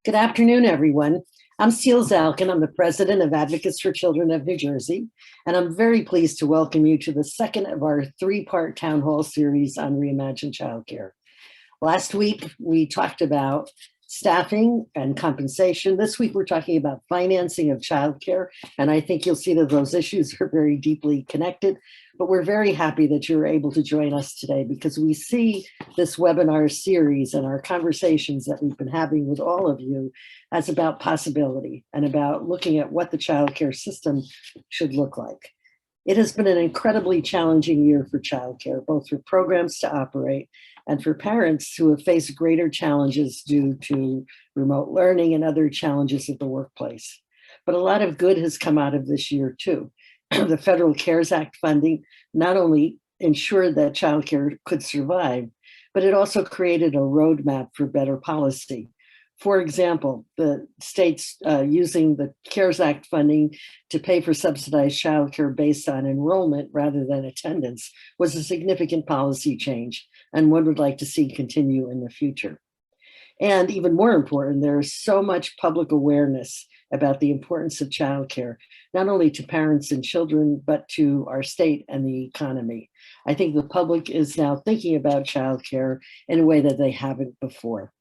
Good afternoon, everyone. I'm Seal Zalkin. I'm the president of Advocates for Children of New Jersey, and I'm very pleased to welcome you to the second of our three-part town hall series on Reimagine Childcare. Last week, we talked about staffing and compensation. This week, we're talking about financing of childcare, and I think you'll see that those issues are very deeply connected. But we're very happy that you're able to join us today because we see this webinar series and our conversations that we've been having with all of you as about possibility and about looking at what the childcare system should look like. It has been an incredibly challenging year for childcare, both for programs to operate and for parents who have faced greater challenges due to remote learning and other challenges at the workplace. But a lot of good has come out of this year too. The Federal CARES Act funding not only ensured that childcare could survive, but it also created a roadmap for better policy. For example, the states using the CARES Act funding to pay for subsidized childcare based on enrollment rather than attendance was a significant policy change, and one would like to see continue in the future. And even more important, there is so much public awareness about the importance of childcare, not only to parents and children, but to our state and the economy. I think the public is now thinking about childcare in a way that they haven't before.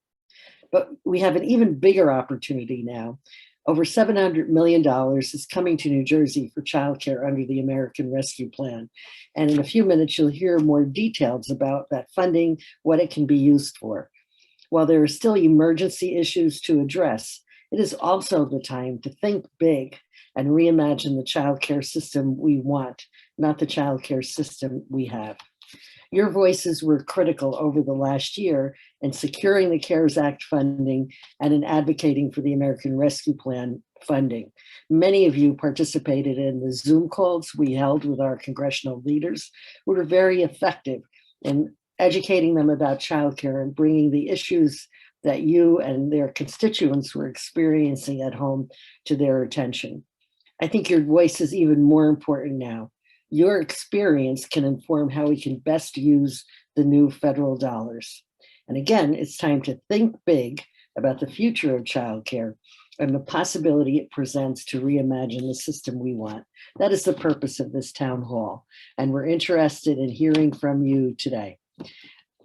But we have an even bigger opportunity now. Over $700 million is coming to New Jersey for childcare under the American Rescue Plan. And in a few minutes, you'll hear more details about that funding, what it can be used for. While there are still emergency issues to address, it is also the time to think big and reimagine the childcare system we want, not the childcare system we have. Your voices were critical over the last year in securing the CARES Act funding and in advocating for the American Rescue Plan funding. Many of you participated in the Zoom calls we held with our congressional leaders. We were very effective in educating them about childcare and bringing the issues that you and their constituents were experiencing at home to their attention. I think your voice is even more important now. Your experience can inform how we can best use the new federal dollars. And again, it's time to think big about the future of childcare and the possibility it presents to reimagine the system we want. That is the purpose of this town hall, and we're interested in hearing from you today.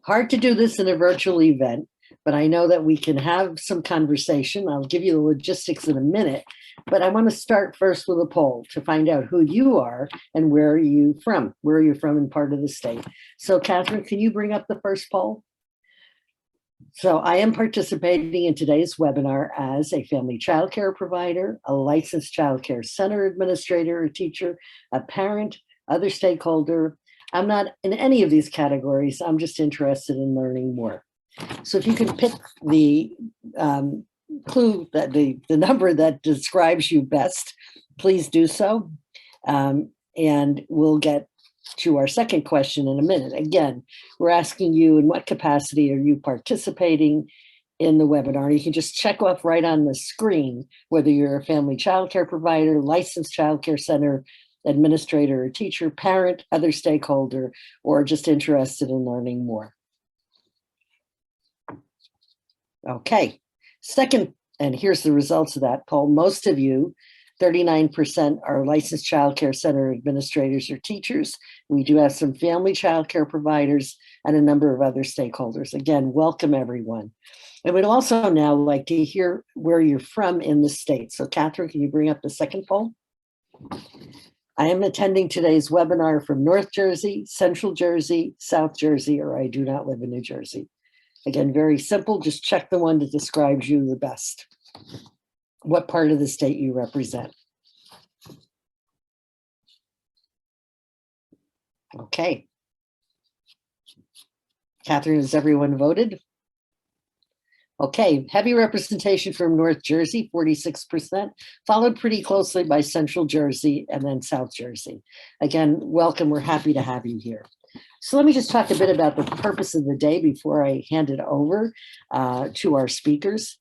Hard to do this in a virtual event, but I know that we can have some conversation. I'll give you the logistics in a minute, but I want to start first with a poll to find out who you are and where are you from? Where are you from in part of the state? So Catherine, can you bring up the first poll? So I am participating in today's webinar as a family child care provider, a licensed child care center administrator or teacher, a parent, other stakeholder. I'm not in any of these categories. I'm just interested in learning more. So if you can pick the clue, that the number that describes you best, please do so. And we'll get to our second question in a minute. Again, we're asking you, in what capacity are you participating in the webinar? You can just check off right on the screen whether you're a family child care provider, licensed child care center administrator or teacher, parent, other stakeholder, or just interested in learning more. Okay, second, and here's the results of that poll. Most of you, 39%, are licensed child care center administrators or teachers. We do have some family child care providers and a number of other stakeholders. Again, welcome everyone. I would also now like to hear where you're from in the state. So Catherine, can you bring up the second poll? I am attending today's webinar from North Jersey, Central Jersey, South Jersey, or I do not live in New Jersey. Again, very simple, just check the one that describes you the best. What part of the state you represent. Okay. Catherine, has everyone voted? Okay, heavy representation from North Jersey, 46%, followed pretty closely by Central Jersey and then South Jersey. Again, welcome, we're happy to have you here. So let me just talk a bit about the purpose of the day before I hand it over to our speakers.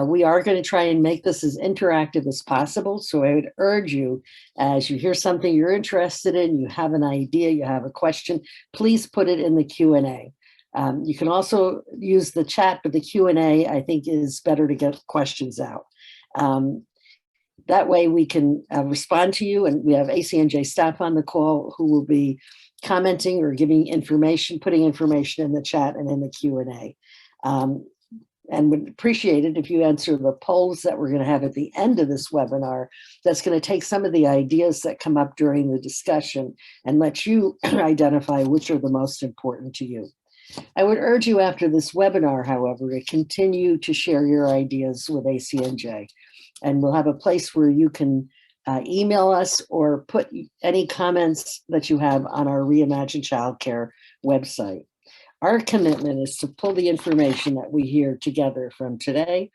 We are going to try and make this as interactive as possible. So I would urge you, as you hear something you're interested in, you have an idea, you have a question, please put it in the Q&A. You can also use the chat, but the Q&A, I think, is better to get questions out. That way we can respond to you, and we have ACNJ staff on the call who will be commenting or giving information, putting information in the chat and in the Q&A. And would appreciate it if you answer the polls that we're going to have at the end of this webinar. That's going to take some of the ideas that come up during the discussion and let you identify which are the most important to you. I would urge you after this webinar, however, to continue to share your ideas with ACNJ. And we'll have a place where you can email us or put any comments that you have on our Reimagine Childcare website. Our commitment is to pull the information that we hear together from today,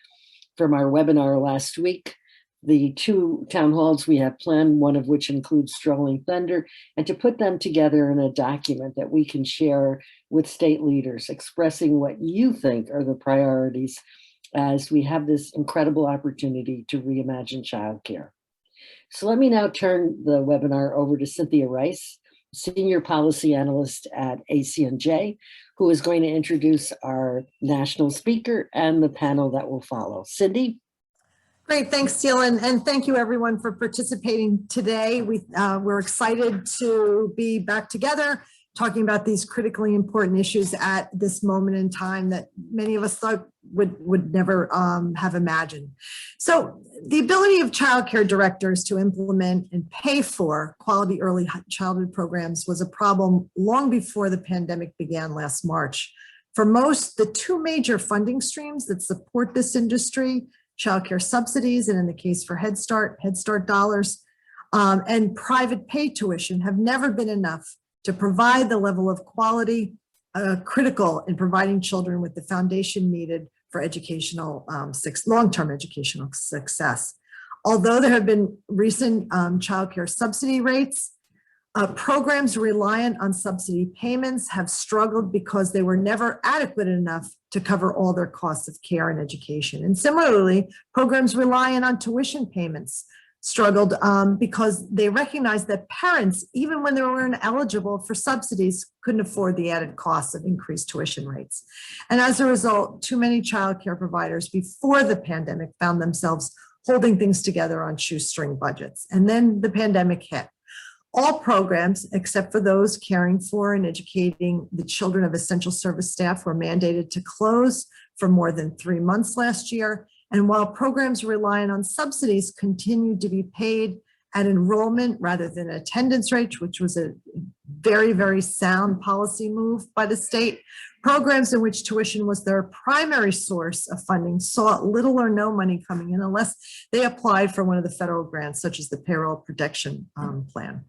from our webinar last week, the 2 town halls we have planned, one of which includes Strolling Thunder, and to put them together in a document that we can share with state leaders, expressing what you think are the priorities as we have this incredible opportunity to reimagine childcare. So let me now turn the webinar over to Cynthia Rice, Senior Policy Analyst at ACNJ, who is going to introduce our national speaker and the panel that will follow. Cindy? Great, thanks, Teal, and thank you everyone for participating today. We're excited to be back together talking about these critically important issues at this moment in time that many of us thought would never have imagined. So the ability of childcare directors to implement and pay for quality early childhood programs was a problem long before the pandemic began last March. For most, the 2 major funding streams that support this industry, childcare subsidies, and in the case for Head Start dollars, and private pay tuition have never been enough to provide the level of quality critical in providing children with the foundation needed for educational, long-term educational success. Although there have been recent childcare subsidy rates, programs reliant on subsidy payments have struggled because they were never adequate enough to cover all their costs of care and education. And similarly, programs reliant on tuition payments struggled because they recognized that parents, even when they were ineligible for subsidies, couldn't afford the added costs of increased tuition rates. And as a result, too many childcare providers before the pandemic found themselves holding things together on shoestring budgets. And then the pandemic hit. All programs, except for those caring for and educating the children of essential service staff, were mandated to close for more than 3 months last year. And while programs relying on subsidies continued to be paid at enrollment rather than attendance rate, which was a very, very sound policy move by the state, programs in which tuition was their primary source of funding saw little or no money coming in unless they applied for one of the federal grants, such as the Payroll Protection Plan.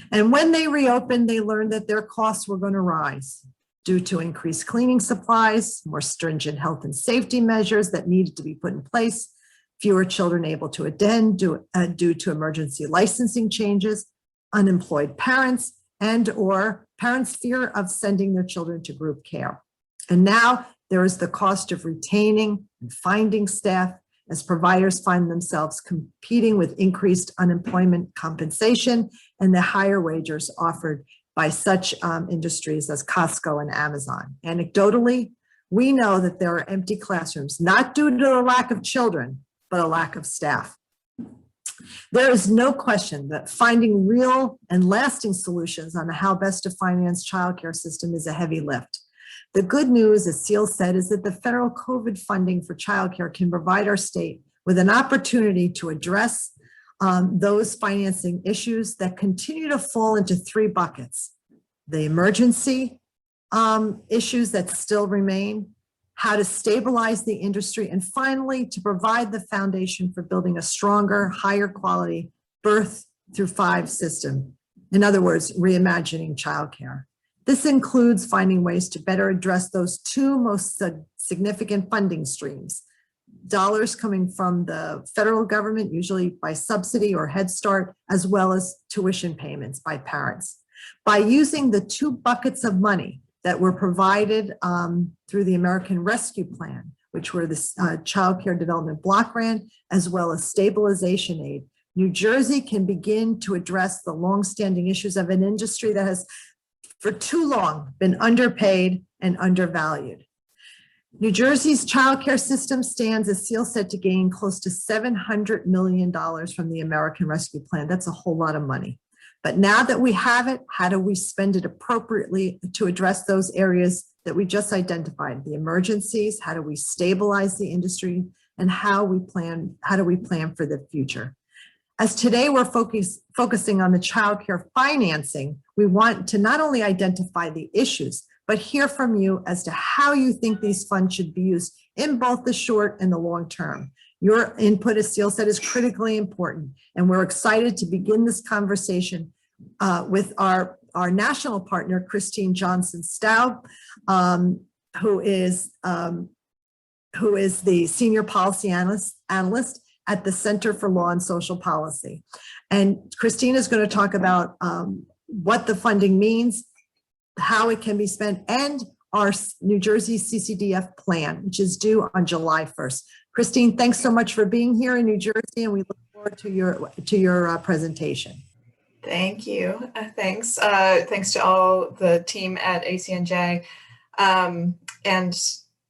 And when they reopened, they learned that their costs were going to rise due to increased cleaning supplies, more stringent health and safety measures that needed to be put in place, fewer children able to attend due to emergency licensing changes, unemployed parents, and or parents' fear of sending their children to group care. And now there is the cost of retaining and finding staff as providers find themselves competing with increased unemployment compensation and the higher wages offered by such industries as Costco and Amazon. Anecdotally, we know that there are empty classrooms, not due to the lack of children, but a lack of staff. There is no question that finding real and lasting solutions on how best to finance childcare system is a heavy lift. The good news, as Seal said, is that the federal COVID funding for childcare can provide our state with an opportunity to address those financing issues that continue to fall into 3 buckets: the emergency issues that still remain, how to stabilize the industry, and finally, to provide the foundation for building a stronger, higher quality birth through 5 system. In other words, reimagining childcare. This includes finding ways to better address those 2 most significant funding streams: dollars coming from the federal government, usually by subsidy or Head Start, as well as tuition payments by parents. By using the 2 buckets of money that were provided through the American Rescue Plan, which were the Child Care Development Block Grant, as well as stabilization aid, New Jersey can begin to address the longstanding issues of an industry that has for too long been underpaid and undervalued. New Jersey's childcare system stands, as Seal said, to gain close to $700 million from the American Rescue Plan. That's a whole lot of money. But now that we have it, how do we spend it appropriately to address those areas that we just identified, the emergencies? How do we stabilize the industry? And how do we plan for the future? As today we're focusing on the childcare financing, we want to not only identify the issues, but hear from you as to how you think these funds should be used in both the short and the long term. Your input, as Seal said, is critically important, and we're excited to begin this conversation with our national partner, Christine Johnson Staub, who is the Senior Policy Analyst at the Center for Law and Social Policy. And Christine is going to talk about what the funding means, how it can be spent, and our New Jersey CCDF plan, which is due on July 1st. Christine, thanks so much for being here in New Jersey, and we look forward to your presentation. Thank you. Thanks. Thanks to all the team at ACNJ and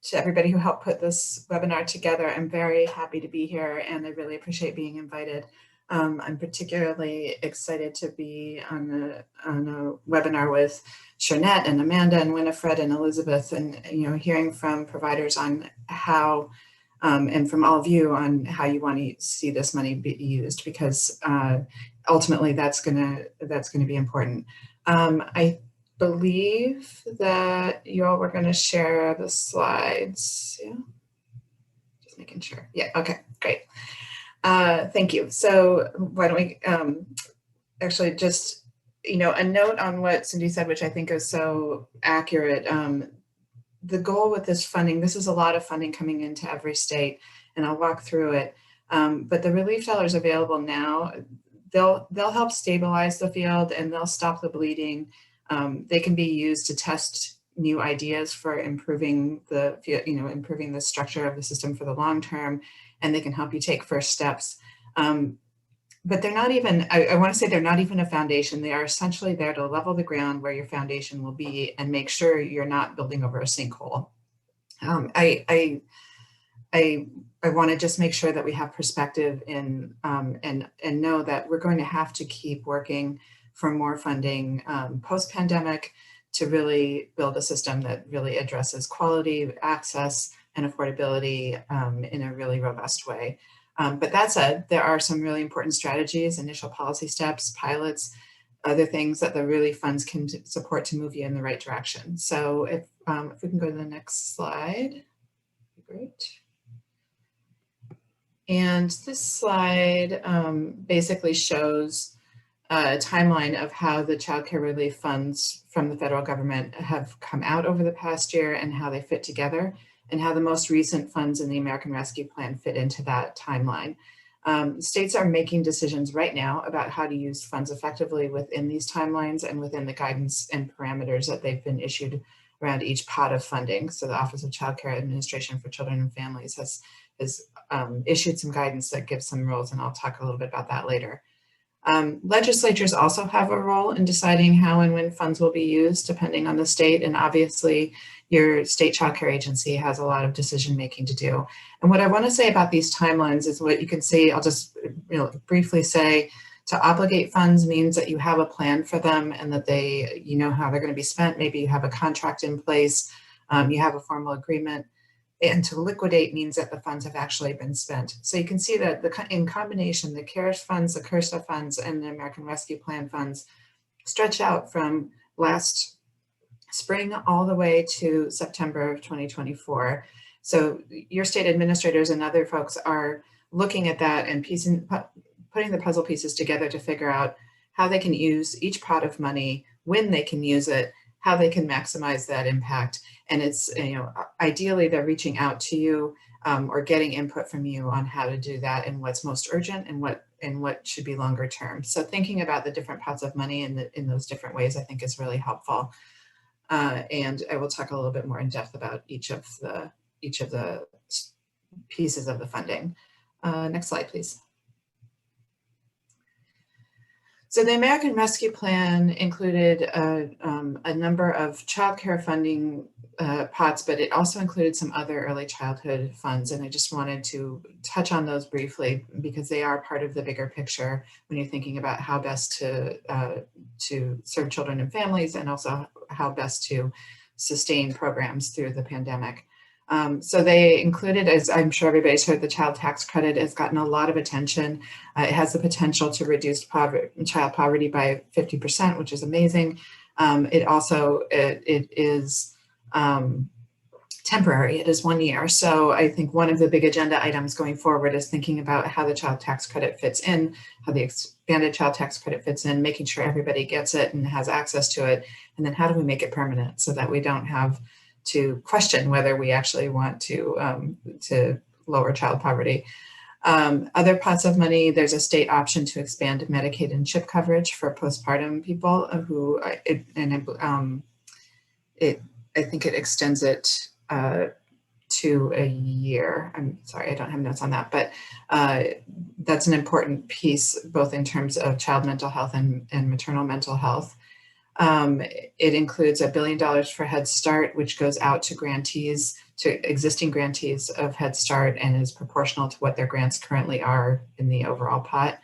to everybody who helped put this webinar together. I'm very happy to be here, and I really appreciate being invited. I'm particularly excited to be on a webinar with Shernette and Amanda and Winifred and Elizabeth, and hearing from providers on how and from all of you on how you want to see this money be used, because ultimately that's going to be important. I believe that you all were going to share the slides. Yeah, just making sure. Yeah. Okay. Great. Thank you. So why don't we actually just, a note on what Cindy said, which I think is so accurate. The goal with this funding, this is a lot of funding coming into every state, and I'll walk through it. But the relief dollars available now, they'll help stabilize the field, and they'll stop the bleeding. They can be used to test new ideas for improving the structure of the system for the long term, and they can help you take first steps. But they're not even, I want to say they're not even a foundation. They are essentially there to level the ground where your foundation will be and make sure you're not building over a sinkhole. I want to just make sure that we have perspective and know that we're going to have to keep working for more funding post-pandemic to really build a system that really addresses quality, access, and affordability in a really robust way. But that said, there are some really important strategies, initial policy steps, pilots, other things that the really funds can support to move you in the right direction. So if we can go to the next slide, great. And this slide basically shows a timeline of how the child care relief funds from the federal government have come out over the past year and how they fit together, and how the most recent funds in the American Rescue Plan fit into that timeline. States are making decisions right now about how to use funds effectively within these timelines and within the guidance and parameters that they've been issued around each pot of funding. So the Office of Child Care Administration for Children and Families has issued some guidance that gives some rules, and I'll talk a little bit about that later. Legislatures also have a role in deciding how and when funds will be used, depending on the state, and obviously your state child care agency has a lot of decision making to do. And what I want to say about these timelines is what you can see. I'll just briefly say, to obligate funds means that you have a plan for them and that you know how they're going to be spent. Maybe you have a contract in place, you have a formal agreement. And to liquidate means that the funds have actually been spent. So you can see that in combination, the CARES funds, the CRSA funds, and the American Rescue Plan funds stretch out from last spring all the way to September of 2024. So your state administrators and other folks are looking at that and putting the puzzle pieces together to figure out how they can use each pot of money, when they can use it, how they can maximize that impact. And it's, ideally they're reaching out to you or getting input from you on how to do that and what's most urgent and what should be longer term. So thinking about the different pots of money in those different ways, I think is really helpful. And I will talk a little bit more in depth about each of the pieces of the funding. Next slide, please. So the American Rescue Plan included a number of childcare funding pots, but it also included some other early childhood funds. And I just wanted to touch on those briefly because they are part of the bigger picture when you're thinking about how best to serve children and families, and also how best to sustain programs through the pandemic. So they included, as I'm sure everybody's heard, the child tax credit has gotten a lot of attention. It has the potential to reduce child poverty by 50%, which is amazing. It also, it is temporary. It is 1 year. So I think one of the big agenda items going forward is thinking about how the child tax credit fits in, how the expanded child tax credit fits in, making sure everybody gets it and has access to it. And then how do we make it permanent so that we don't have to question whether we actually want to lower child poverty. Other pots of money, there's a state option to expand Medicaid and CHIP coverage for postpartum people who, I think it extends it to a year. I'm sorry, I don't have notes on that, but that's an important piece, both in terms of child mental health and maternal mental health. It includes $1 billion for Head Start, which goes out to grantees, to existing grantees of Head Start, and is proportional to what their grants currently are in the overall pot.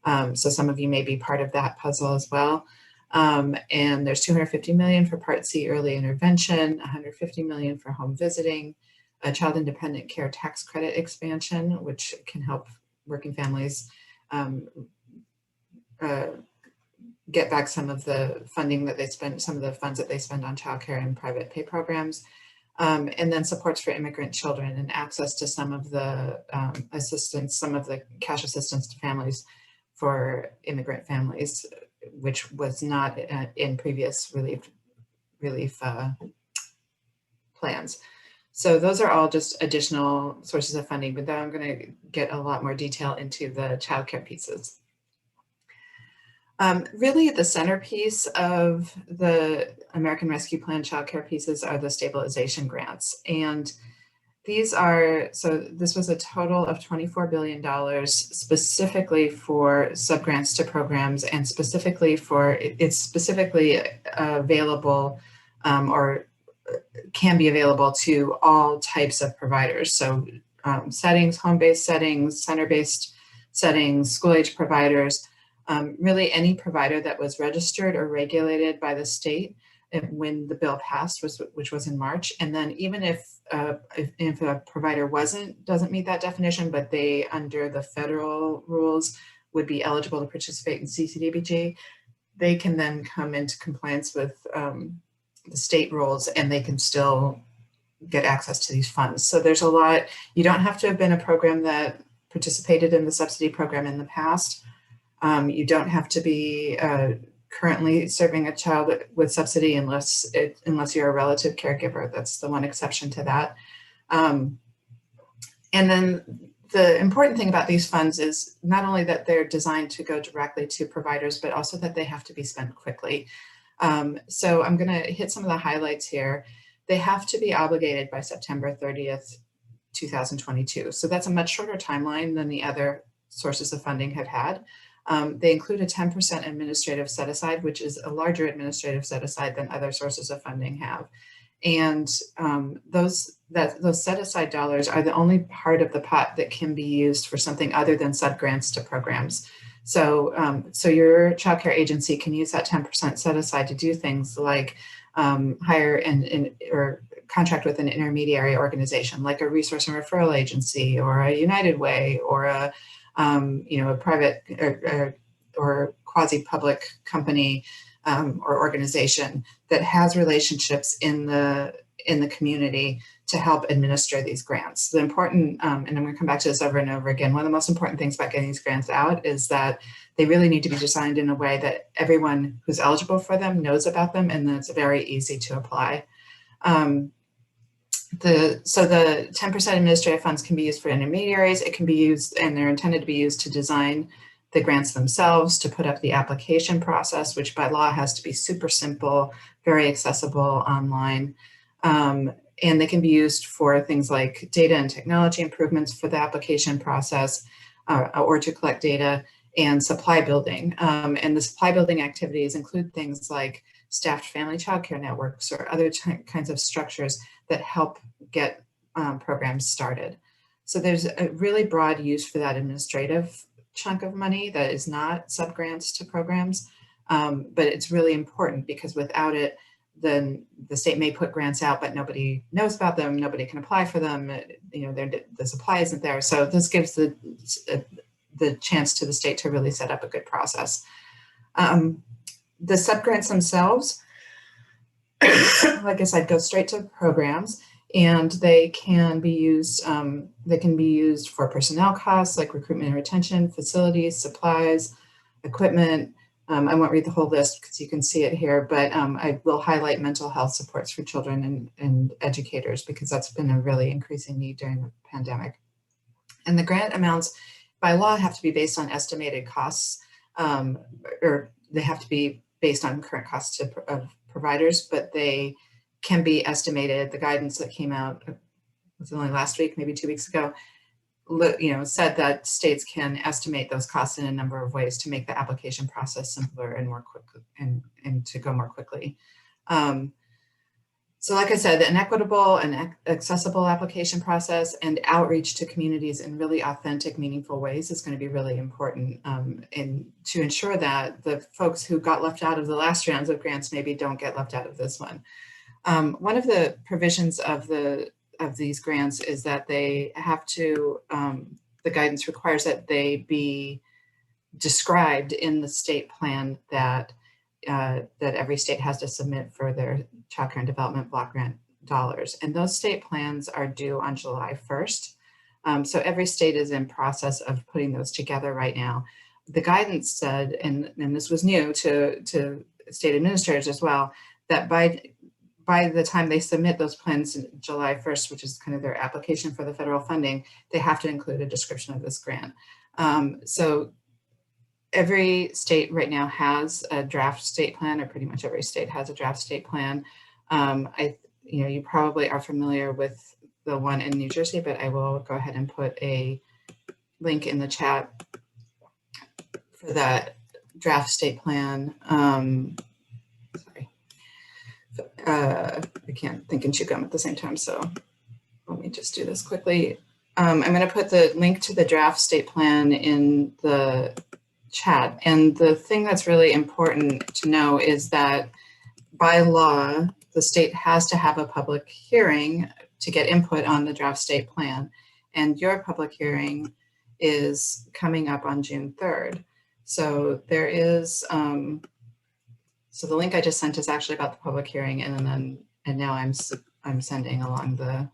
So some of you may be part of that puzzle as well. And there's $250 million for Part C early intervention, $150 million for home visiting, a child independent care tax credit expansion, which can help working families get back some of the funding that they spend, some of the funds that they spend on childcare and private pay programs, and then supports for immigrant children and access to some of the assistance, some of the cash assistance to families for immigrant families, which was not in previous relief plans. So those are all just additional sources of funding, but then I'm going to get a lot more detail into the childcare pieces. Really, the centerpiece of the American Rescue Plan childcare pieces are the stabilization grants. And these are, so this was a total of $24 billion specifically for subgrants to programs, and specifically for, it's specifically available or can be available to all types of providers. So settings, home-based settings, center-based settings, school-age providers, really any provider that was registered or regulated by the state when the bill passed, which was in March. And then even if a provider doesn't meet that definition, but they, under the federal rules, would be eligible to participate in CCDBG, they can then come into compliance with the state rules, and they can still get access to these funds. So there's a lot. You don't have to have been a program that participated in the subsidy program in the past. You don't have to be currently serving a child with subsidy unless you're a relative caregiver. That's the one exception to that. And then the important thing about these funds is not only that they're designed to go directly to providers, but also that they have to be spent quickly. So I'm going to hit some of the highlights here. They have to be obligated by September 30th, 2022. So that's a much shorter timeline than the other sources of funding have had. They include a 10% administrative set aside, which is a larger administrative set aside than other sources of funding have. And those set aside dollars are the only part of the pot that can be used for something other than subgrants to programs. So, so your childcare agency can use that 10% set aside to do things like hire or contract with an intermediary organization, like a resource and referral agency, or a United Way, or a a private or quasi-public company or organization that has relationships in the community to help administer these grants. The important, and I'm going to come back to this over and over again, one of the most important things about getting these grants out is that they really need to be designed in a way that everyone who's eligible for them knows about them, and that it's very easy to apply. So the 10% administrative funds can be used for intermediaries. It can be used, and they're intended to be used to design the grants themselves, to put up the application process, which by law has to be super simple, very accessible online. And they can be used for things like data and technology improvements for the application process, or to collect data. and supply building. And the supply building activities include things like staffed family childcare networks or other kinds of structures that help get programs started. So there's a really broad use for that administrative chunk of money that is not subgrants to programs, but it's really important because without it, then the state may put grants out, but nobody knows about them, nobody can apply for them, you know, the supply isn't there. So this gives the chance to the state to really set up a good process. The subgrants themselves, like I said, go straight to programs, and they can be used. They can be used for personnel costs like recruitment and retention, facilities, supplies, equipment. I won't read the whole list because you can see it here, but I will highlight mental health supports for children and educators because that's been a really increasing need during the pandemic. And the grant amounts by law have to be based on estimated costs, or they have to be based on current costs of providers, but they can be estimated. The guidance that came out was only last week, maybe 2 weeks ago, you know, said that states can estimate those costs in a number of ways to make the application process simpler and more quickly and to go more quickly. So like I said, an equitable and accessible application process and outreach to communities in really authentic, meaningful ways is going to be really important and to ensure that the folks who got left out of the last rounds of grants maybe don't get left out of this one. One of the provisions of these grants is that they have to, the guidance requires that they be described in the state plan that every state has to submit for their Child Care and Development Block Grant dollars. And those state plans are due on July 1st. So every state is in process of putting those together right now. The guidance said, and this was new to state administrators as well, that by the time they submit those plans July 1st, which is kind of their application for the federal funding, they have to include a description of this grant. So every state right now has a draft state plan, or pretty much every state has a draft state plan. You probably are familiar with the one in New Jersey, but I will go ahead and put a link in the chat for that draft state plan. Sorry. I can't think and chew gum at the same time, so let me just do this quickly. I'm going to put the link to the draft state plan in the chat. And the thing that's really important to know is that by law, the state has to have a public hearing to get input on the draft state plan. And your public hearing is coming up on June 3rd. So there is, so the link I just sent is actually about the public hearing, and now I'm sending along the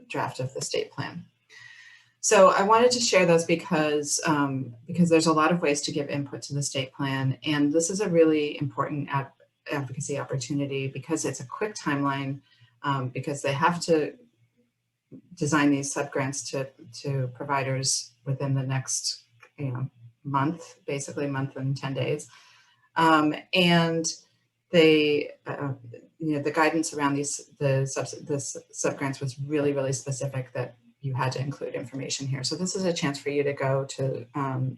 draft of the state plan. So I wanted to share those because there's a lot of ways to give input to the state plan, and this is a really important advocacy opportunity because it's a quick timeline, because they have to design these subgrants to providers within the next month, basically month and 10 days. And they, the guidance around the subgrants was really, really specific that you had to include information here. So this is a chance for you to go to the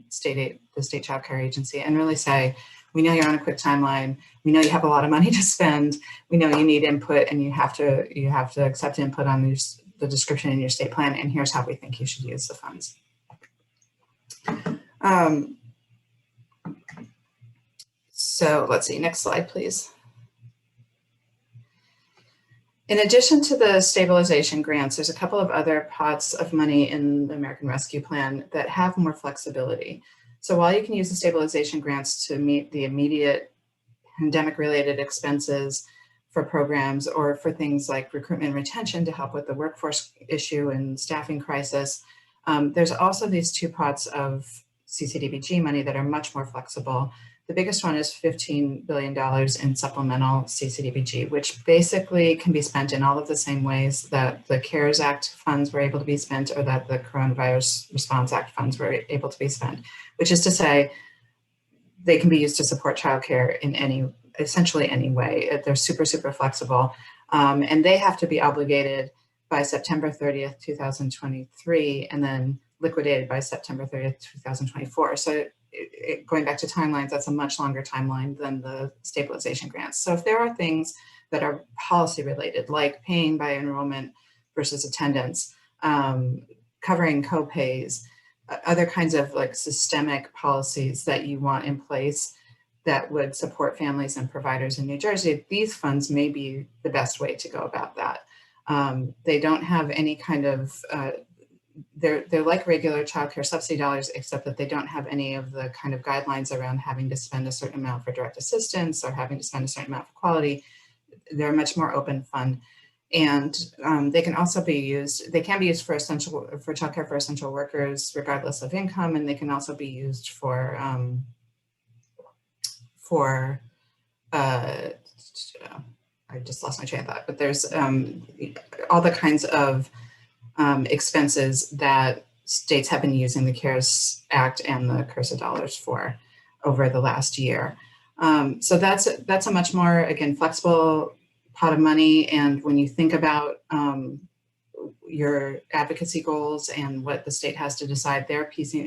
State Child Care Agency and really say, we know you're on a quick timeline. We know you have a lot of money to spend. We know you need input, and you have to accept input on the description in your state plan. And here's how we think you should use the funds. So let's see, next slide, please. In addition to the stabilization grants, there's a couple of other pots of money in the American Rescue Plan that have more flexibility. So while you can use the stabilization grants to meet the immediate pandemic-related expenses for programs or for things like recruitment and retention to help with the workforce issue and staffing crisis, there's also these two pots of CCDBG money that are much more flexible. The biggest one is $15 billion in supplemental CCDBG, which basically can be spent in all of the same ways that the CARES Act funds were able to be spent, or that the Coronavirus Response Act funds were able to be spent, which is to say they can be used to support childcare in essentially any way. They're super, super flexible. And they have to be obligated by September 30th, 2023, and then liquidated by September 30th, 2024. So going back to timelines, that's a much longer timeline than the stabilization grants. So if there are things that are policy related, like paying by enrollment versus attendance, covering co-pays, other kinds of like systemic policies that you want in place that would support families and providers in New Jersey, these funds may be the best way to go about that. They don't have any kind of, they're like regular childcare subsidy dollars, except that they don't have any of the kind of guidelines around having to spend a certain amount for direct assistance or having to spend a certain amount for quality. They're a much more open fund. And they can also be used, they can be used for childcare for essential workers, regardless of income, and they can also be used for I just lost my train of thought, but there's all the kinds of expenses that states have been using the CARES Act and the CRRSA dollars for over the last year. So that's a much more, again, flexible pot of money. And when you think about your advocacy goals and what the state has to decide, they're piecing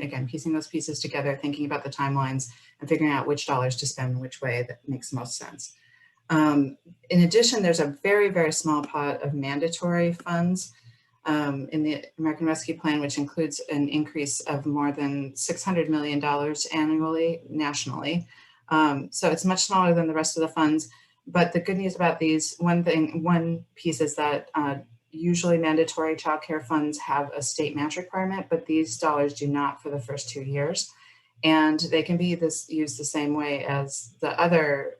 those pieces together, thinking about the timelines and figuring out which dollars to spend in which way that makes most sense. In addition, there's a very, very small pot of mandatory funds in the American Rescue Plan, which includes an increase of more than $600 million annually, nationally. So it's much smaller than the rest of the funds. But the good news about these, one piece is that usually mandatory child care funds have a state match requirement, but these dollars do not for the first 2 years. And they can be used the same way as the other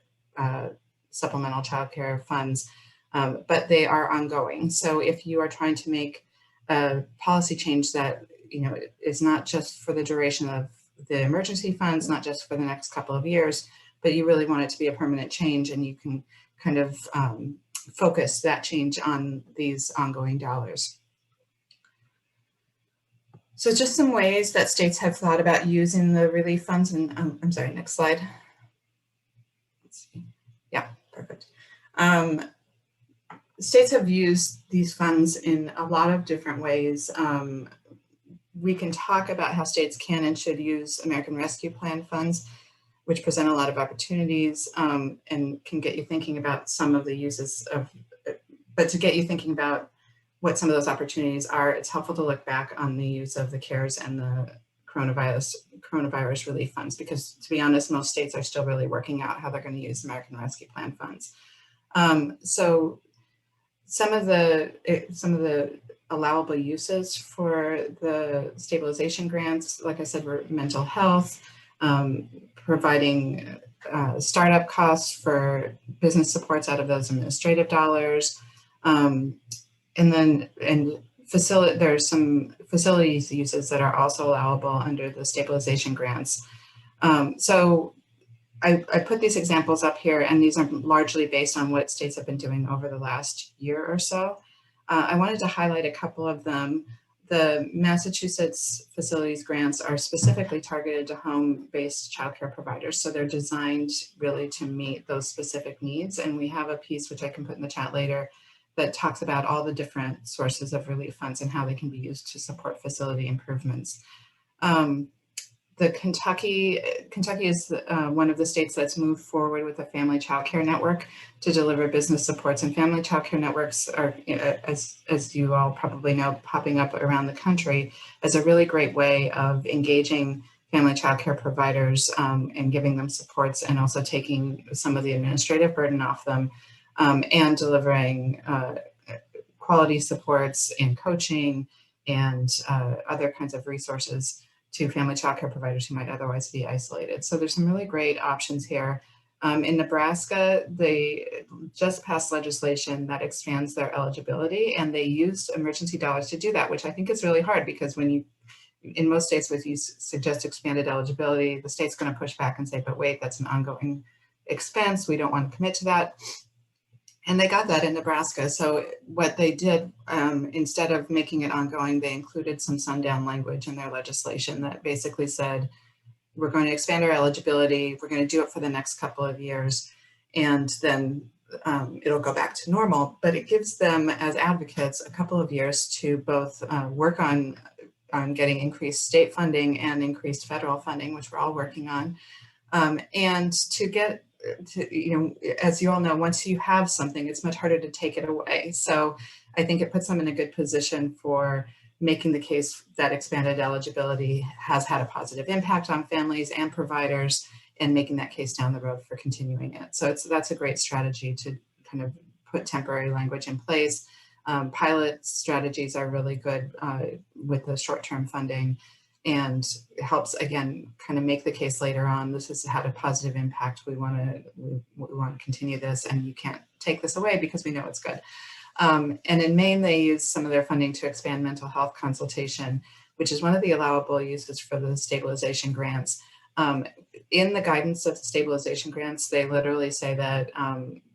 supplemental child care funds, but they are ongoing. So if you are trying to make a policy change that is not just for the duration of the emergency funds, not just for the next couple of years, but you really want it to be a permanent change, and you can kind of focus that change on these ongoing dollars. So just some ways that states have thought about using the relief funds, and I'm sorry, next slide. Let's see. Yeah, perfect. States have used these funds in a lot of different ways. We can talk about how states can and should use American Rescue Plan funds, which present a lot of opportunities and can get you thinking about some of the uses of, but to get you thinking about what some of those opportunities are, it's helpful to look back on the use of the CARES and the coronavirus relief funds, because to be honest, most states are still really working out how they're going to use American Rescue Plan funds. So some of the allowable uses for the stabilization grants, like I said, were mental health, providing startup costs for business supports out of those administrative dollars, and there's some facilities uses that are also allowable under the stabilization grants. So I put these examples up here, and these are largely based on what states have been doing over the last year or so. I wanted to highlight a couple of them. The Massachusetts facilities grants are specifically targeted to home-based childcare providers. So they're designed really to meet those specific needs. And we have a piece, which I can put in the chat later, that talks about all the different sources of relief funds and how they can be used to support facility improvements. Kentucky is one of the states that's moved forward with a family child care network to deliver business supports, and family child care networks are, as you all probably know, popping up around the country as a really great way of engaging family child care providers and giving them supports, and also taking some of the administrative burden off them, and delivering quality supports and coaching and other kinds of resources to family child care providers who might otherwise be isolated. So there's some really great options here. In Nebraska, they just passed legislation that expands their eligibility, and they used emergency dollars to do that, which I think is really hard, because when in most states, if you suggest expanded eligibility, the state's going to push back and say, but wait, that's an ongoing expense. We don't want to commit to that. And they got that in Nebraska. So what they did, instead of making it ongoing, they included some sundown language in their legislation that basically said, we're going to expand our eligibility, we're going to do it for the next couple of years, and then it'll go back to normal. But it gives them, as advocates, a couple of years to both work on on getting increased state funding and increased federal funding, which we're all working on. And to get to, you know, as you all know, once you have something, it's much harder to take it away. So I think it puts them in a good position for making the case that expanded eligibility has had a positive impact on families and providers, and making that case down the road for continuing it. So that's a great strategy to kind of put temporary language in place. Pilot strategies are really good with the short-term funding, and it helps, again, kind of make the case later on. This has had a positive impact. We want to continue this, and you can't take this away because we know it's good. And in Maine, they use some of their funding to expand mental health consultation, which is one of the allowable uses for the stabilization grants. In the guidance of the stabilization grants, they literally say that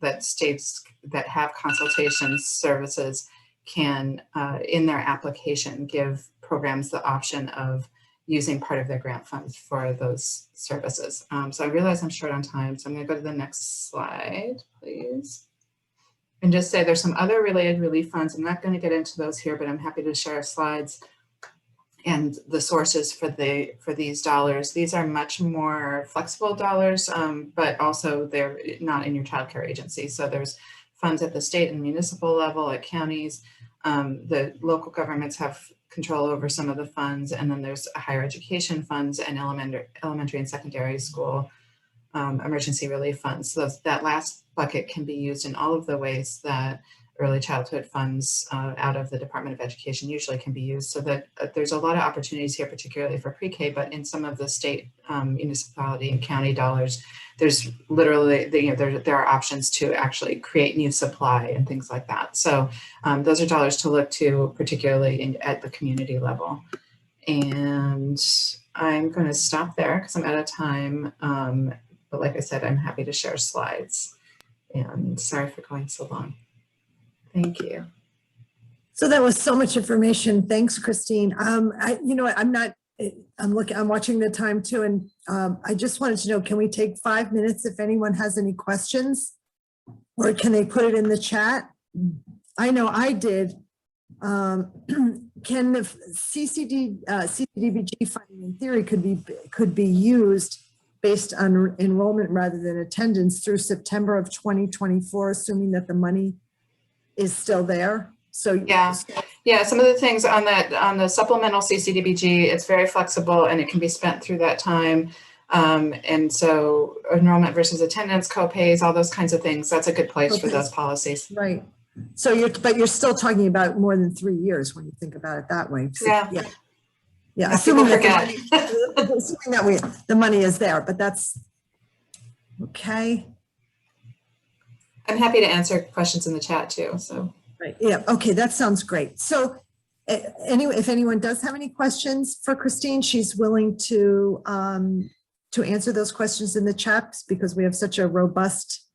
that states that have consultation services can, in their application, give programs the option of using part of their grant funds for those services. So I realize I'm short on time, so I'm going to go to the next slide, please. And just say there's some other related relief funds. I'm not going to get into those here, but I'm happy to share slides and the sources for these dollars. These are much more flexible dollars, but also they're not in your childcare agency. So there's funds at the state and municipal level, at counties. The local governments have control over some of the funds, and then there's higher education funds and elementary and secondary school emergency relief funds. So that last bucket can be used in all of the ways that early childhood funds out of the Department of Education usually can be used. So that there's a lot of opportunities here, particularly for pre-K, but in some of the state municipality and county dollars, there's literally, there are options to actually create new supply and things like that. So those are dollars to look to, particularly at the community level. And I'm going to stop there because I'm out of time. But like I said, I'm happy to share slides, and sorry for going so long. Thank you. So that was so much information. Thanks, Christine. I'm watching the time too. And I just wanted to know, can we take 5 minutes if anyone has any questions, or can they put it in the chat? I know I did. Can the CCDBG funding in theory could be used based on enrollment rather than attendance through September of 2024, assuming that the money is still there? So yeah, some of the things on the supplemental CCDBG, it's very flexible and it can be spent through that time. And so enrollment versus attendance, co-pays, all those kinds of things, that's a good place for those policies. Right. So you're still talking about more than 3 years when you think about it that way. So, yeah. Assuming that the money is there, but that's okay. I'm happy to answer questions in the chat too. So right, yeah, okay, that sounds great. So anyway, if anyone does have any questions for Christine, she's willing to answer those questions in the chat because we have such a robust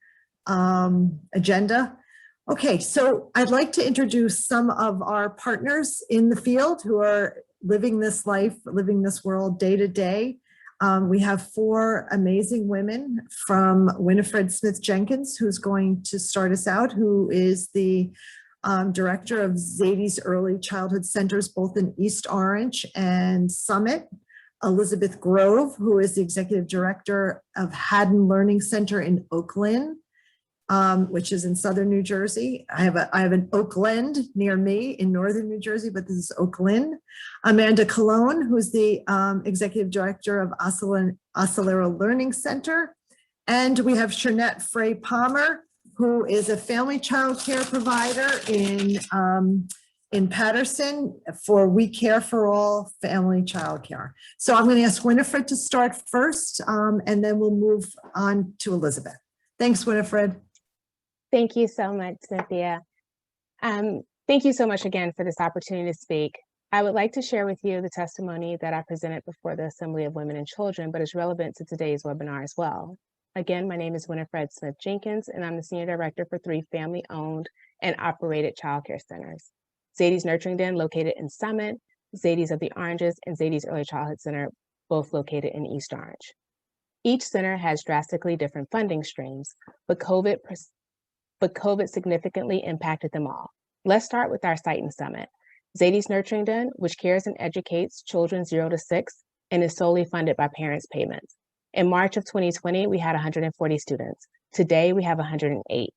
agenda. Okay, so I'd like to introduce some of our partners in the field who are living this life, living this world day to day. We have 4 amazing women, from Winifred Smith Jenkins, who's going to start us out, who is the director of Zadie's Early Childhood Centers, both in East Orange and Summit. Elizabeth Grove, who is the executive director of Haddon Learning Center in Oak Lynn, which is in southern New Jersey. I have an Oakland near me in northern New Jersey, but this is Oak Lynn. Amanda Colon, who's the executive director of Oscillero Learning Center. And we have Shanette Frey Palmer, who is a family child care provider in Patterson for We Care for All Family Child Care. So I'm going to ask Winifred to start first, and then we'll move on to Elizabeth. Thanks, Winifred. Thank you so much, Cynthia. Thank you so much again for this opportunity to speak. I would like to share with you the testimony that I presented before the Assembly of Women and Children, but is relevant to today's webinar as well. Again, my name is Winifred Smith Jenkins, and I'm the Senior Director for 3 family-owned and operated childcare centers. Zadie's Nurturing Den, located in Summit, Zadie's of the Oranges, and Zadie's Early Childhood Center, both located in East Orange. Each center has drastically different funding streams, but COVID significantly impacted them all. Let's start with our site in Summit. Zadie's Nurturing Den, which cares and educates children 0 to 6 and is solely funded by parents' payments. In March of 2020, we had 140 students. Today, we have 108.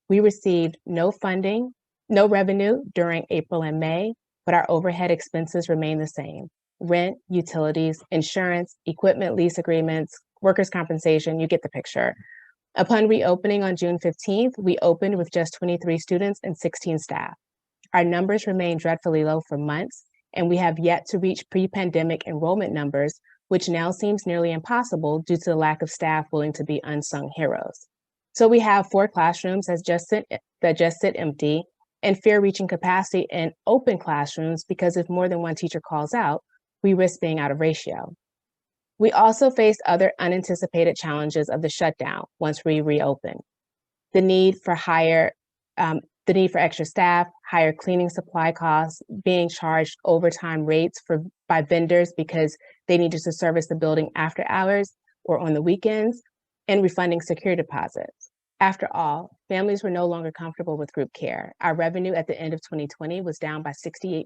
We received no funding, no revenue during April and May, but our overhead expenses remain the same. Rent, utilities, insurance, equipment lease agreements, workers' compensation, you get the picture. Upon reopening on June 15th, we opened with just 23 students and 16 staff. Our numbers remain dreadfully low for months, and we have yet to reach pre-pandemic enrollment numbers, which now seems nearly impossible due to the lack of staff willing to be unsung heroes. So we have 4 classrooms that just sit empty and fear reaching capacity in open classrooms because if more than one teacher calls out, we risk being out of ratio. We also faced other unanticipated challenges of the shutdown once we reopened. The need for extra staff, higher cleaning supply costs, being charged overtime rates by vendors because they needed to service the building after hours or on the weekends, and refunding security deposits. After all, families were no longer comfortable with group care. Our revenue at the end of 2020 was down by 68%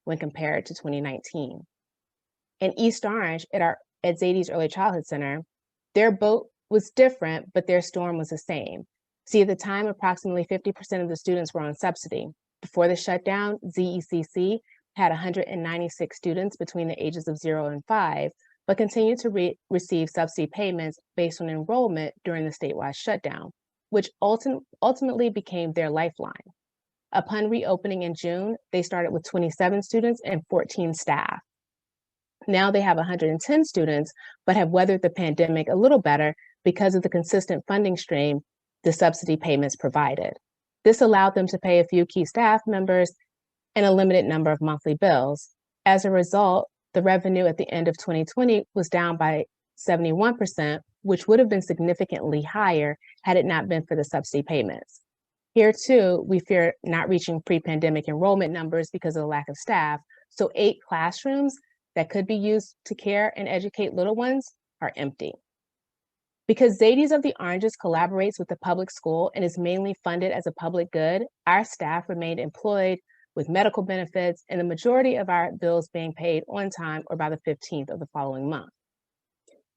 when compared to 2019. In East Orange, at Zadie's Early Childhood Center, their boat was different, but their storm was the same. See, at the time, approximately 50% of the students were on subsidy. Before the shutdown, ZECC had 196 students between the ages of 0 and 5, but continued to receive subsidy payments based on enrollment during the statewide shutdown, which ultimately became their lifeline. Upon reopening in June, they started with 27 students and 14 staff. Now they have 110 students, but have weathered the pandemic a little better because of the consistent funding stream the subsidy payments provided. This allowed them to pay a few key staff members and a limited number of monthly bills. As a result, the revenue at the end of 2020 was down by 71%, which would have been significantly higher had it not been for the subsidy payments. Here too, we fear not reaching pre-pandemic enrollment numbers because of the lack of staff, so 8 classrooms that could be used to care and educate little ones are empty. Because Zadie's of the Oranges collaborates with the public school and is mainly funded as a public good, our staff remained employed with medical benefits and the majority of our bills being paid on time or by the 15th of the following month.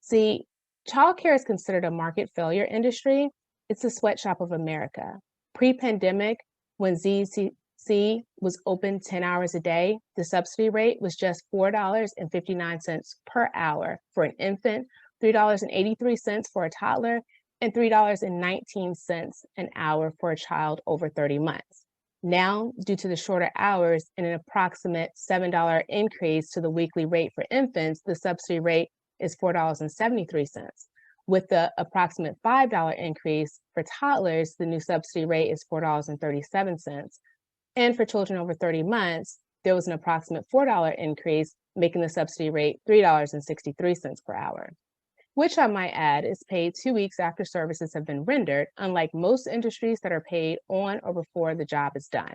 See, childcare is considered a market failure industry. It's the sweatshop of America. Pre-pandemic, when ZECC was open 10 hours a day, the subsidy rate was just $4.59 per hour for an infant, $3.83 for a toddler, and $3.19 an hour for a child over 30 months. Now, due to the shorter hours and an approximate $7 increase to the weekly rate for infants, the subsidy rate is $4.73. With the approximate $5 increase for toddlers, the new subsidy rate is $4.37. And for children over 30 months, there was an approximate $4 increase, making the subsidy rate $3.63 per hour, which I might add is paid 2 weeks after services have been rendered, unlike most industries that are paid on or before the job is done.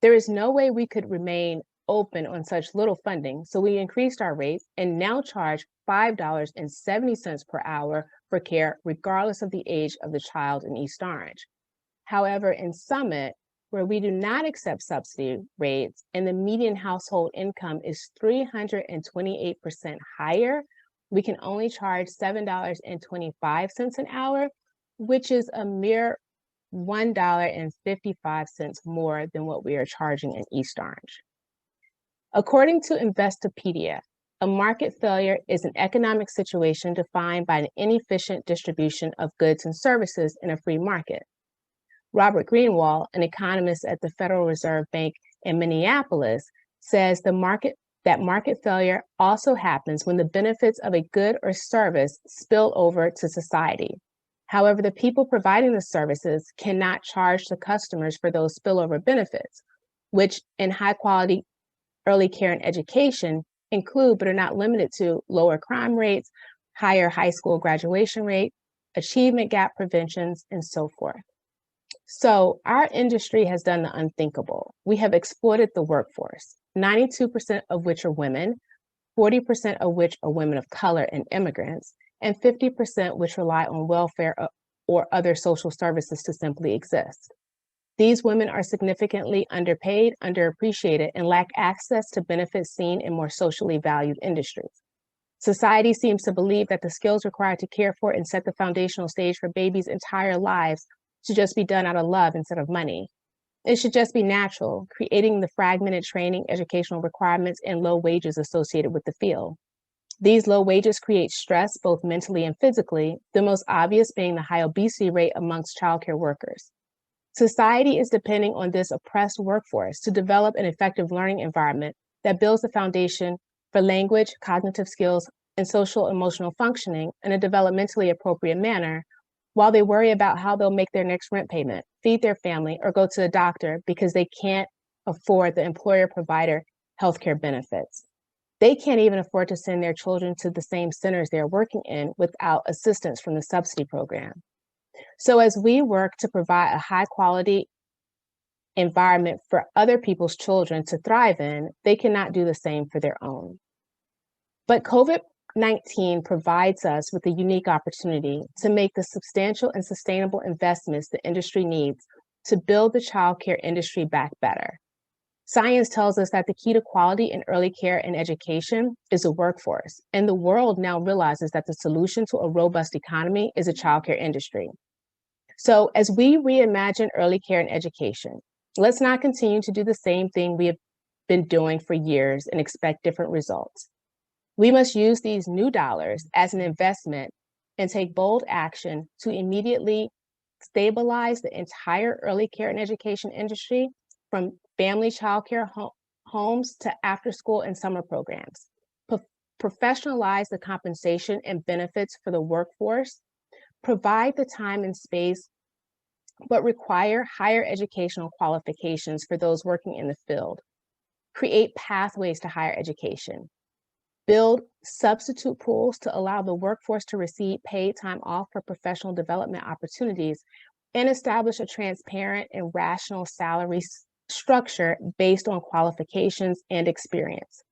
There is no way we could remain open on such little funding, so we increased our rates and now charge $5.70 per hour for care, regardless of the age of the child in East Orange. However, in Summit, where we do not accept subsidy rates and the median household income is 328% higher, we can only charge $7.25 an hour, which is a mere $1.55 more than what we are charging in East Orange. According to Investopedia, a market failure is an economic situation defined by an inefficient distribution of goods and services in a free market. Robert Greenwald, an economist at the Federal Reserve Bank in Minneapolis, says that market failure also happens when the benefits of a good or service spill over to society. However, the people providing the services cannot charge the customers for those spillover benefits, which in high quality early care and education include, but are not limited to, lower crime rates, higher high school graduation rate, achievement gap preventions, and so forth. So our industry has done the unthinkable. We have exploited the workforce, 92% of which are women, 40% of which are women of color and immigrants, and 50% which rely on welfare or other social services to simply exist. These women are significantly underpaid, underappreciated, and lack access to benefits seen in more socially valued industries. Society seems to believe that the skills required to care for and set the foundational stage for babies' entire lives should just be done out of love instead of money. It should just be natural, creating the fragmented training, educational requirements, and low wages associated with the field. These low wages create stress both mentally and physically, the most obvious being the high obesity rate amongst childcare workers. Society is depending on this oppressed workforce to develop an effective learning environment that builds the foundation for language, cognitive skills, and social emotional functioning in a developmentally appropriate manner, while they worry about how they'll make their next rent payment, feed their family, or go to the doctor because they can't afford the employer-provider healthcare benefits. They can't even afford to send their children to the same centers they're working in without assistance from the subsidy program. So as we work to provide a high-quality environment for other people's children to thrive in, they cannot do the same for their own. But COVID-19 provides us with a unique opportunity to make the substantial and sustainable investments the industry needs to build the childcare industry back better. Science tells us that the key to quality in early care and education is a workforce, and the world now realizes that the solution to a robust economy is a childcare industry. So as we reimagine early care and education, let's not continue to do the same thing we have been doing for years and expect different results. We must use these new dollars as an investment and take bold action to immediately stabilize the entire early care and education industry, from family childcare homes to after-school and summer programs. Professionalize the compensation and benefits for the workforce, provide the time and space, but require higher educational qualifications for those working in the field. Create pathways to higher education. Build substitute pools to allow the workforce to receive paid time off for professional development opportunities, and establish a transparent and rational salary structure based on qualifications and experience.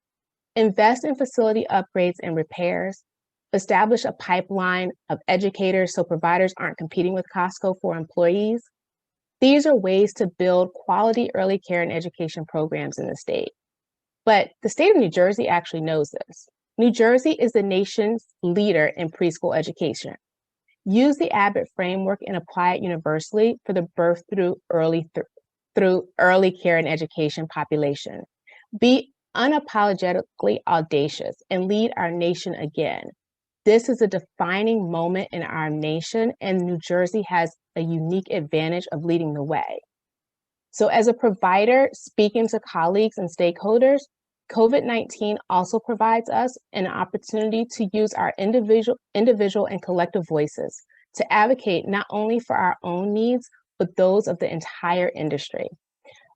Invest in facility upgrades and repairs. Establish a pipeline of educators so providers aren't competing with Costco for employees. These are ways to build quality early care and education programs in the state. But the state of New Jersey actually knows this. New Jersey is the nation's leader in preschool education. Use the Abbott framework and apply it universally for the birth through early care and education population. Be unapologetically audacious and lead our nation again. This is a defining moment in our nation, and New Jersey has a unique advantage of leading the way. So as a provider speaking to colleagues and stakeholders, COVID-19 also provides us an opportunity to use our individual and collective voices to advocate not only for our own needs, but those of the entire industry.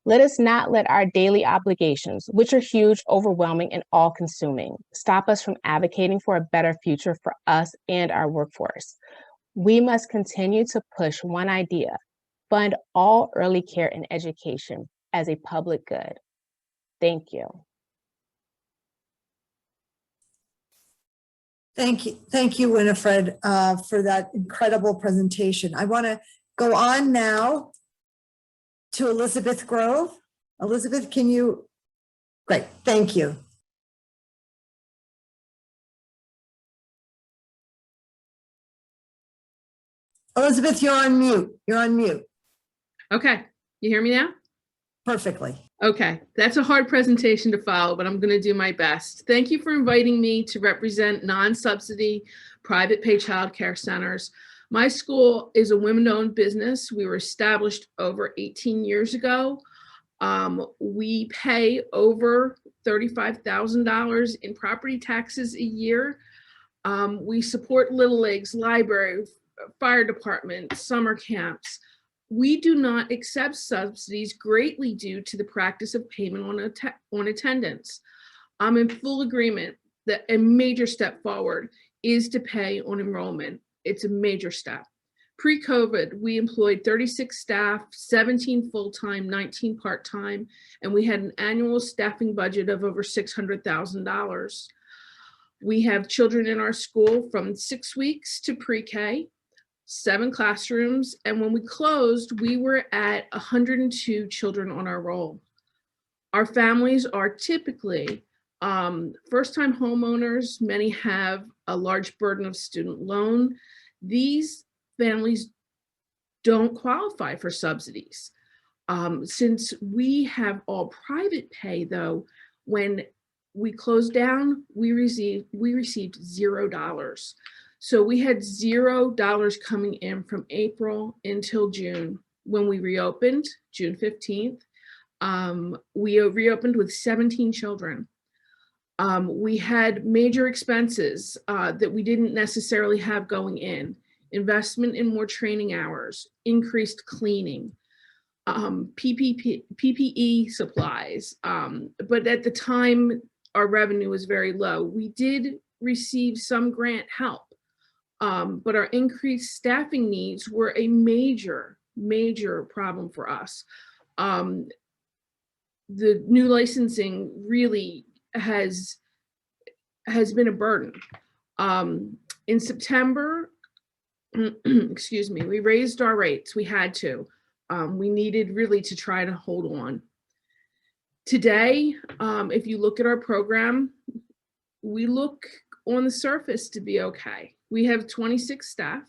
Let us not let our daily obligations, which are huge, overwhelming, and all-consuming, stop us from advocating for a better future for us and our workforce. We must continue to push one idea: fund all early care and education as a public good. Thank you. Thank you, Winifred, for that incredible presentation. I want to go on now to Elizabeth Grove. Elizabeth, can you? Great, thank you. Elizabeth, you're on mute. You're on mute. Okay, you hear me now? Perfectly. Okay, that's a hard presentation to follow, but I'm going to do my best. Thank you for inviting me to represent non-subsidy private pay child care centers. My school is a women-owned business. We were established over 18 years ago. We pay over $35,000 in property taxes a year. We support Little Leagues, library, fire department, summer camps. We do not accept subsidies greatly due to the practice of payment on attendance. I'm in full agreement that a major step forward is to pay on enrollment. It's a major step. Pre-COVID, we employed 36 staff, 17 full-time, 19 part-time, and we had an annual staffing budget of over $600,000. We have children in our school from 6 weeks to pre-K. 7 classrooms, and when we closed, we were at 102 children on our roll. Our families are typically first-time homeowners. Many have a large burden of student loan. These families don't qualify for subsidies. Since we have all private pay, though, when we closed down, we received $0. So we had $0 coming in from April until June. When we reopened, June 15th, we reopened with 17 children. We had major expenses that we didn't necessarily have going in. Investment in more training hours, increased cleaning, PPE supplies. But at the time, our revenue was very low. We did receive some grant help, but our increased staffing needs were a major problem for us. The new licensing really has been a burden. In September, excuse me, we raised our rates. We had to. We needed really to try to hold on. Today, if you look at our program, we look on the surface to be okay. We have 26 staff,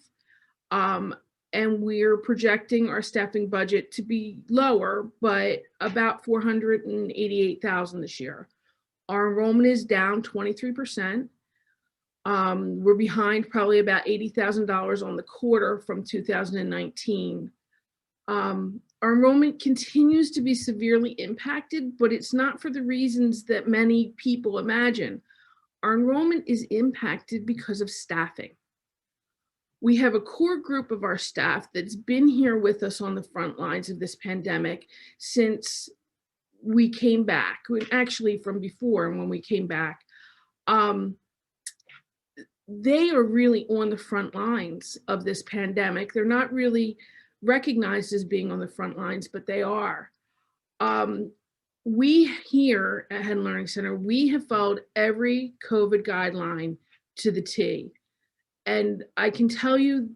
and we're projecting our staffing budget to be lower, but about $488,000 this year. Our enrollment is down 23%. We're behind probably about $80,000 on the quarter from 2019. Our enrollment continues to be severely impacted, but it's not for the reasons that many people imagine. Our enrollment is impacted because of staffing. We have a core group of our staff that's been here with us on the front lines of this pandemic since we came back, actually from before when we came back. They are really on the front lines of this pandemic. They're not really recognized as being on the front lines, but they are. We here at Head Learning Center, we have followed every COVID guideline to the T. And I can tell you,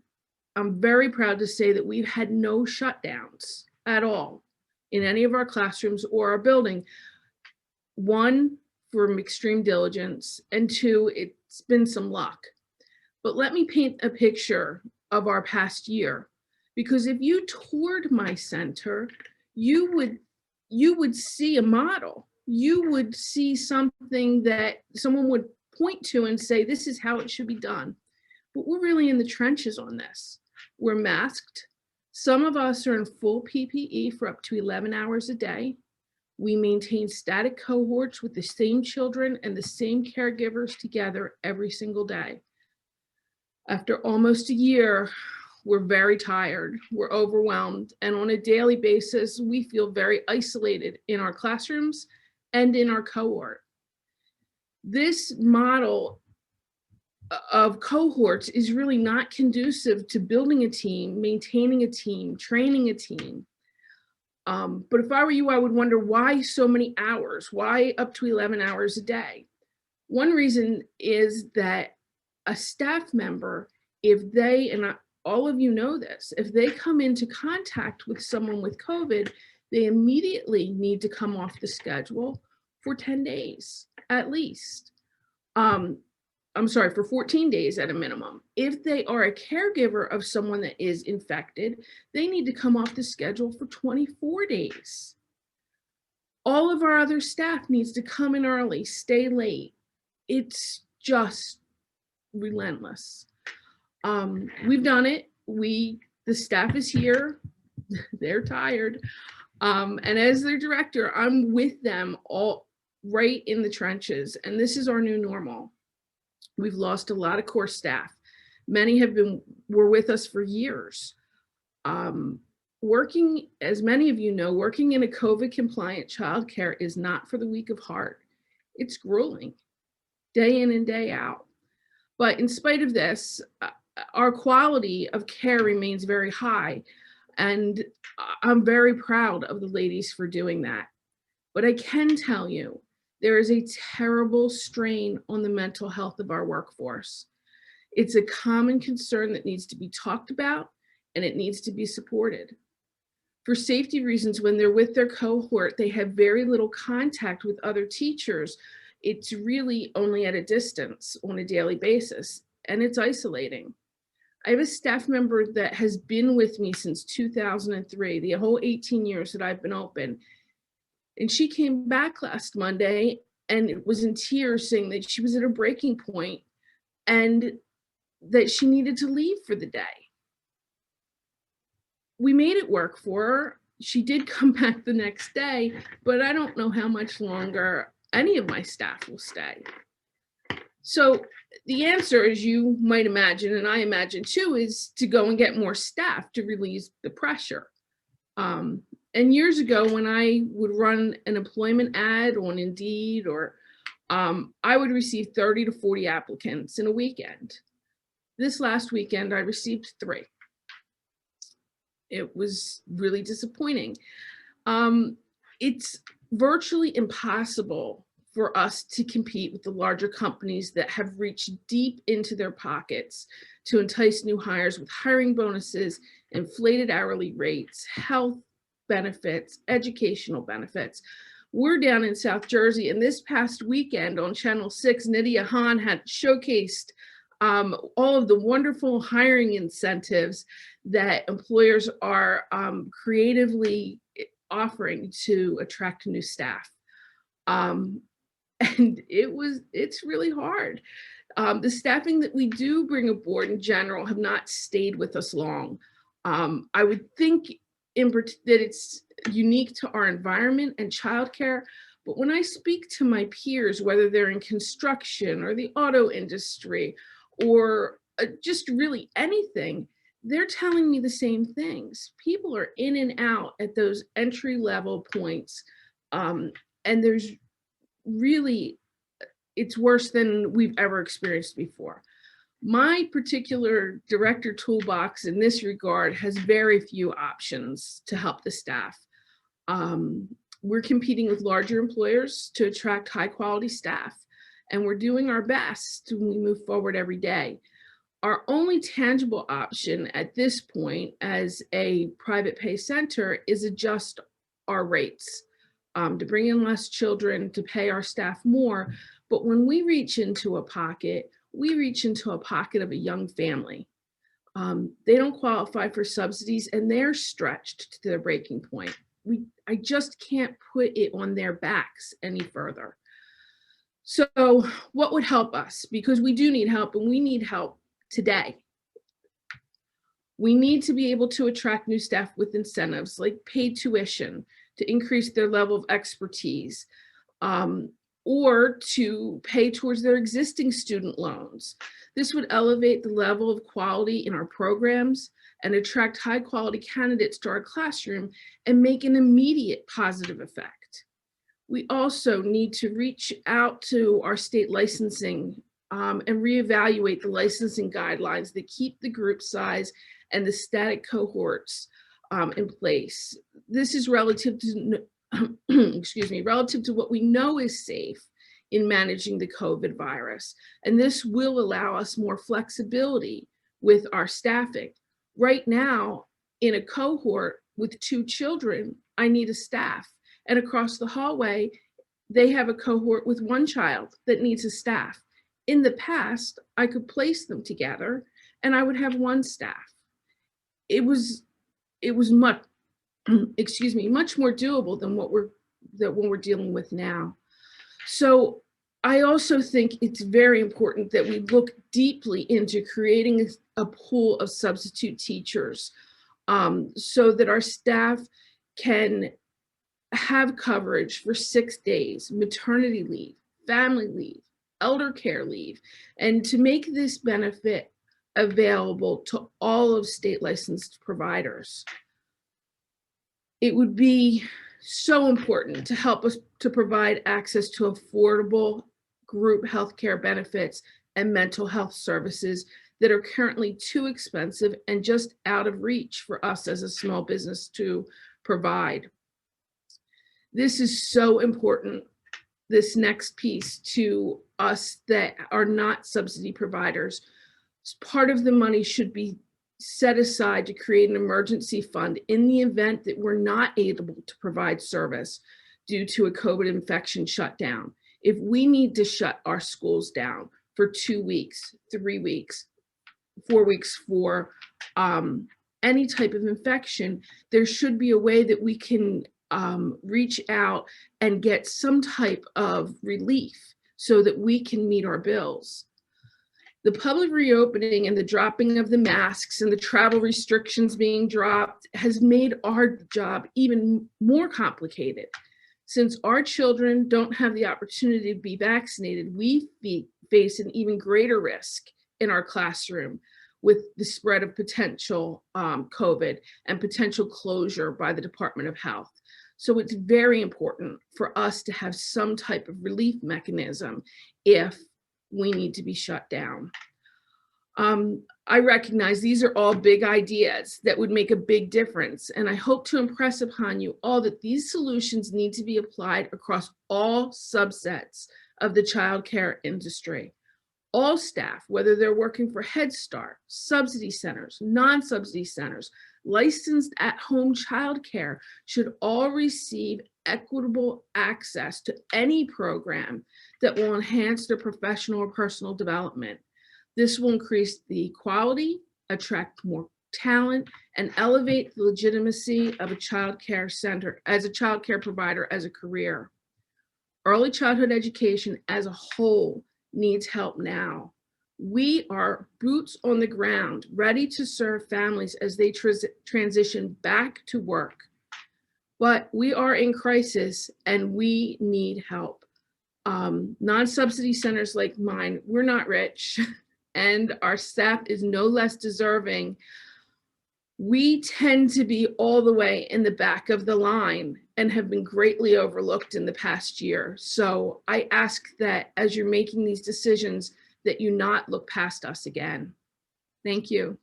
I'm very proud to say that we've had no shutdowns at all in any of our classrooms or our building. One, from extreme diligence, and two, it's been some luck. But let me paint a picture of our past year, because if you toured my center, you would see a model. You would see something that someone would point to and say, this is how it should be done. But we're really in the trenches on this. We're masked. Some of us are in full PPE for up to 11 hours a day. We maintain static cohorts with the same children and the same caregivers together every single day. After almost a year, we're very tired, we're overwhelmed, and on a daily basis, we feel very isolated in our classrooms and in our cohort. This model of cohorts is really not conducive to building a team, maintaining a team, training a team. But if I were you, I would wonder why so many hours? Why up to 11 hours a day? One reason is that a staff member, if they, and all of you know this, if they come into contact with someone with COVID, they immediately need to come off the schedule for 10 days at least. I'm sorry, for 14 days at a minimum. If they are a caregiver of someone that is infected, they need to come off the schedule for 24 days. All of our other staff needs to come in early, stay late. It's just relentless. We've done it. The staff is here. They're tired. And as their director, I'm with them all right in the trenches. And this is our new normal. We've lost a lot of core staff. Many were with us for years. Working, as many of you know, working in a COVID compliant childcare is not for the weak of heart. It's grueling, day in and day out. But in spite of this, our quality of care remains very high. And I'm very proud of the ladies for doing that. But I can tell you, there is a terrible strain on the mental health of our workforce. It's a common concern that needs to be talked about, and it needs to be supported. For safety reasons, when they're with their cohort, they have very little contact with other teachers. It's really only at a distance on a daily basis, and it's isolating. I have a staff member that has been with me since 2003, the whole 18 years that I've been open. And she came back last Monday and was in tears, saying that she was at a breaking point and that she needed to leave for the day. We made it work for her. She did come back the next day, but I don't know how much longer any of my staff will stay. So the answer, as you might imagine, and I imagine too, is to go and get more staff to relieve the pressure. And years ago, when I would run an employment ad on Indeed, or I would receive 30 to 40 applicants in a weekend. This last weekend, I received 3. It was really disappointing. It's virtually impossible for us to compete with the larger companies that have reached deep into their pockets to entice new hires with hiring bonuses, inflated hourly rates, health benefits, educational benefits. We're down in South Jersey, and this past weekend on Channel 6, Nydia Hahn had showcased all of the wonderful hiring incentives that employers are creatively offering to attract new staff. And it's really hard. The staffing that we do bring aboard in general have not stayed with us long. I would think that it's unique to our environment and childcare, but when I speak to my peers, whether they're in construction or the auto industry or just really anything, they're telling me the same things. People are in and out at those entry level points. And there's really, it's worse than we've ever experienced before. My particular director toolbox in this regard has very few options to help the staff. We're competing with larger employers to attract high quality staff, and we're doing our best when we move forward every day. Our only tangible option at this point as a private pay center is adjust our rates to bring in less children, to pay our staff more. But when we reach into a pocket, we reach into a pocket of a young family. They don't qualify for subsidies and they're stretched to their breaking point. I just can't put it on their backs any further. So what would help us? Because we do need help, and we need help today. We need to be able to attract new staff with incentives like paid tuition to increase their level of expertise, or to pay towards their existing student loans. This would elevate the level of quality in our programs and attract high quality candidates to our classroom and make an immediate positive effect. We also need to reach out to our state licensing and reevaluate the licensing guidelines that keep the group size and the static cohorts in place. This is relative to, relative to what we know is safe in managing the COVID virus. And this will allow us more flexibility with our staffing. Right now, in a cohort with 2 children, I need a staff. And across the hallway, they have a cohort with 1 child that needs a staff. In the past, I could place them together and I would have 1 staff. It was much, much more doable than what we're dealing with now. So I also think it's very important that we look deeply into creating a pool of substitute teachers so that our staff can have coverage for 6 days, maternity leave, family leave, elder care leave, and to make this benefit available to all of state licensed providers. It would be so important to help us to provide access to affordable group healthcare benefits and mental health services that are currently too expensive and just out of reach for us as a small business to provide. This is so important, this next piece, to us that are not subsidy providers, Part of the money should be set aside to create an emergency fund in the event that we're not able to provide service due to a COVID infection shutdown. If we need to shut our schools down for 2 weeks, 3 weeks, 4 weeks for any type of infection, there should be a way that we can reach out and get some type of relief so that we can meet our bills. The public reopening and the dropping of the masks and the travel restrictions being dropped has made our job even more complicated. Since our children don't have the opportunity to be vaccinated, we face an even greater risk in our classroom with the spread of potential COVID and potential closure by the Department of Health. So it's very important for us to have some type of relief mechanism if we need to be shut down. I recognize these are all big ideas that would make a big difference, and I hope to impress upon you all that these solutions need to be applied across all subsets of the childcare industry. All staff, whether they're working for Head Start, subsidy centers, non-subsidy centers, licensed at-home childcare, should all receive equitable access to any program that will enhance their professional or personal development. This will increase the quality, attract more talent, and elevate the legitimacy of a childcare center as a childcare provider as a career. Early childhood education as a whole needs help now. We are boots on the ground, ready to serve families as they transition back to work. But we are in crisis and we need help. Non-subsidy centers like mine, we're not rich and our staff is no less deserving. We tend to be all the way in the back of the line and have been greatly overlooked in the past year. So I ask that as you're making these decisions, that you not look past us again. Thank you.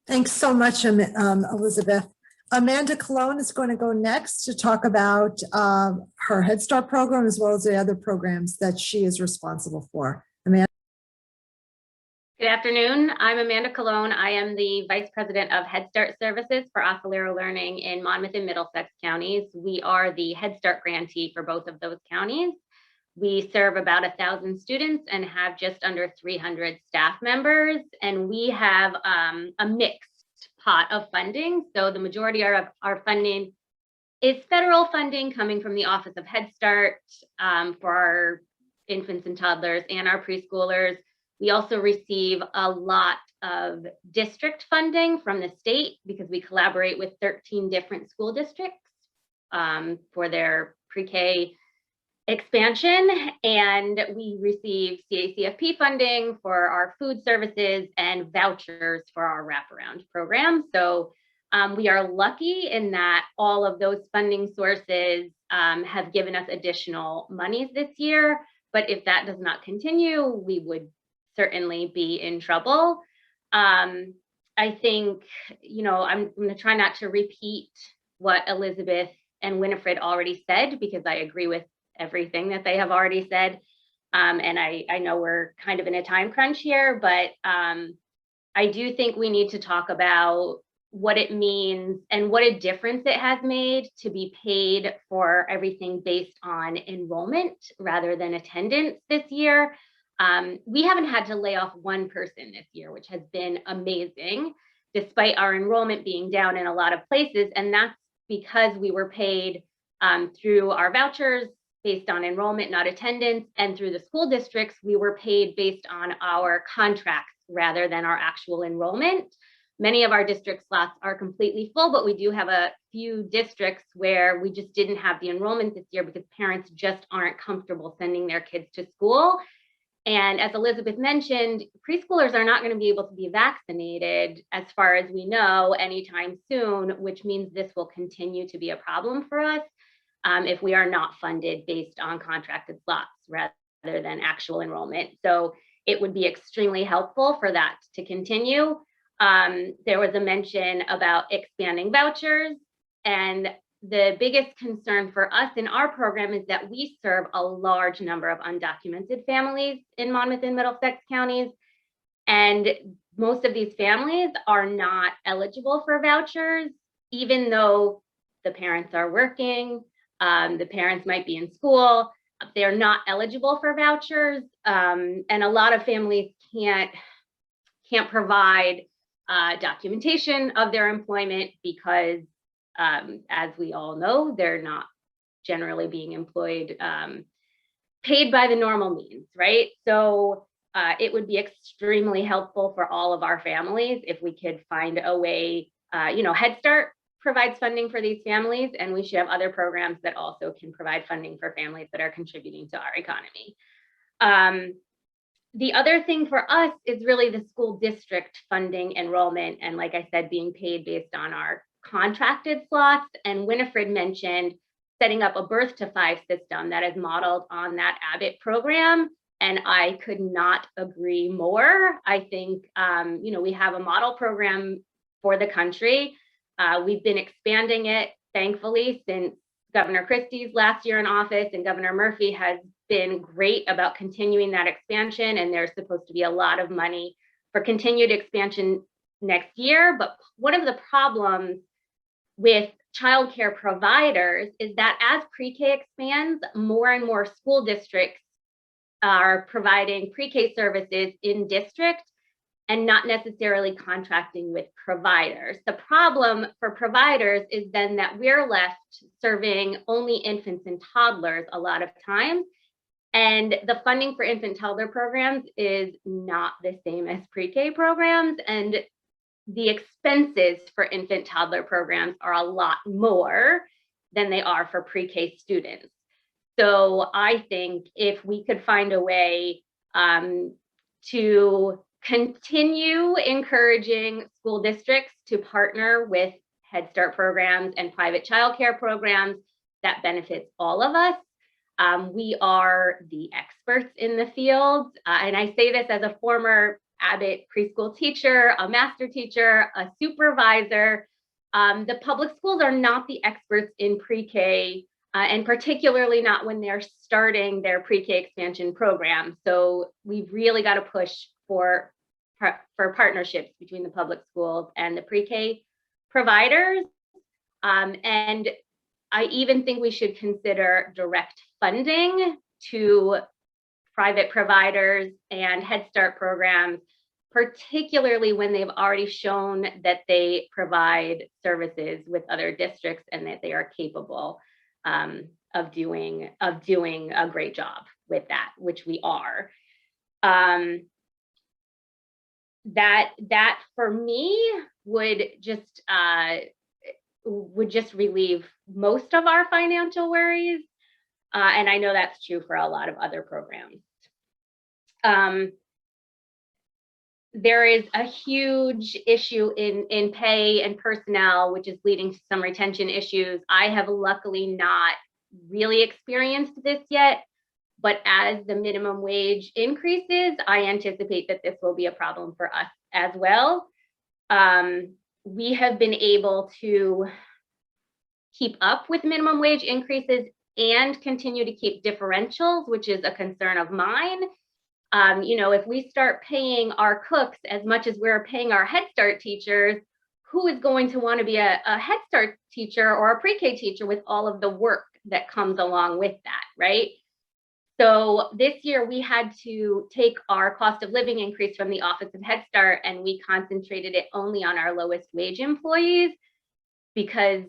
Thanks so much, Elizabeth. Amanda Colon is going to go next to talk about her Head Start program as well as the other programs that she is responsible for. Amanda. Good afternoon. I'm Amanda Colon. I am the Vice President of Head Start Services for Ocilero Learning in Monmouth and Middlesex counties. We are the Head Start grantee for both of those counties. We serve about 1,000 students and have just under 300 staff members, and we have a mixed pot of funding. So the majority of our funding is federal funding coming from the Office of Head Start for our infants and toddlers and our preschoolers. We also receive a lot of district funding from the state because we collaborate with 13 different school districts for their pre-K expansion, and we receive CACFP funding for our food services and vouchers for our wraparound program. So we are lucky in that all of those funding sources have given us additional monies this year, but if that does not continue, we would certainly be in trouble. I think, I'm going to try not to repeat what Elizabeth and Winifred already said, because I agree with everything that they have already said. And I know we're kind of in a time crunch here, but I do think we need to talk about what it means and what a difference it has made to be paid for everything based on enrollment rather than attendance this year. We haven't had to lay off one person this year, which has been amazing, despite our enrollment being down in a lot of places. And that's because we were paid through our vouchers based on enrollment, not attendance, and through the school districts, we were paid based on our contracts rather than our actual enrollment. Many of our district slots are completely full, but we do have a few districts where we just didn't have the enrollment this year because parents just aren't comfortable sending their kids to school. And as Elizabeth mentioned, preschoolers are not going to be able to be vaccinated, as far as we know, anytime soon, which means this will continue to be a problem for us if we are not funded based on contracted slots rather than actual enrollment. So it would be extremely helpful for that to continue. There was a mention about expanding vouchers, and the biggest concern for us in our program is that we serve a large number of undocumented families in Monmouth and Middlesex counties. And most of these families are not eligible for vouchers, even though the parents are working, the parents might be in school, they're not eligible for vouchers. And a lot of families can't provide documentation of their employment because, as we all know, they're not generally being employed, paid by the normal means, right? So it would be extremely helpful for all of our families if we could find a way. Head Start provides funding for these families, and we should have other programs that also can provide funding for families that are contributing to our economy. The other thing for us is really the school district funding enrollment, and like I said, being paid based on our contracted slots. And Winifred mentioned setting up a Birth to 5 system that is modeled on that Abbott program. And I could not agree more. I think, we have a model program for the country. We've been expanding it, thankfully, since Governor Christie's last year in office, and Governor Murphy has been great about continuing that expansion. And there's supposed to be a lot of money for continued expansion next year. But one of the problems with childcare providers is that as pre-K expands, more and more school districts are providing pre-K services in district and not necessarily contracting with providers. The problem for providers is then that we're left serving only infants and toddlers a lot of times. And the funding for infant toddler programs is not the same as pre-K programs. And the expenses for infant toddler programs are a lot more than they are for pre-K students. So I think if we could find a way to continue encouraging school districts to partner with Head Start programs and private childcare programs, that benefits all of us. We are the experts in the field. And I say this as a former Abbott preschool teacher, a master teacher, a supervisor. The public schools are not the experts in pre-K, and particularly not when they're starting their pre-K expansion program. So we've really got to push for partnerships between the public schools and the pre-K providers. And I even think we should consider direct funding to private providers and Head Start programs, particularly when they've already shown that they provide services with other districts and that they are capable of doing a great job with that, which we are. That for me would just relieve most of our financial worries. And I know that's true for a lot of other programs. There is a huge issue in pay and personnel, which is leading to some retention issues. I have luckily not really experienced this yet, but as the minimum wage increases, I anticipate that this will be a problem for us as well. We have been able to keep up with minimum wage increases and continue to keep differentials, which is a concern of mine. If we start paying our cooks as much as we're paying our Head Start teachers, who is going to want to be a Head Start teacher or a pre-K teacher with all of the work that comes along with that, right? So this year we had to take our cost of living increase from the Office of Head Start, and we concentrated it only on our lowest wage employees because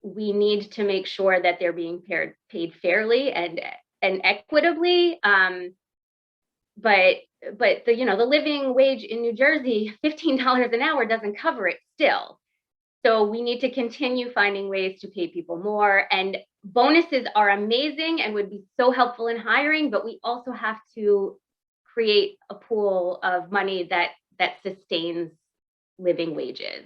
we need to make sure that they're being paid fairly and equitably. But the living wage in New Jersey, $15 an hour doesn't cover it still. So we need to continue finding ways to pay people more. And bonuses are amazing and would be so helpful in hiring, but we also have to create a pool of money that sustains living wages.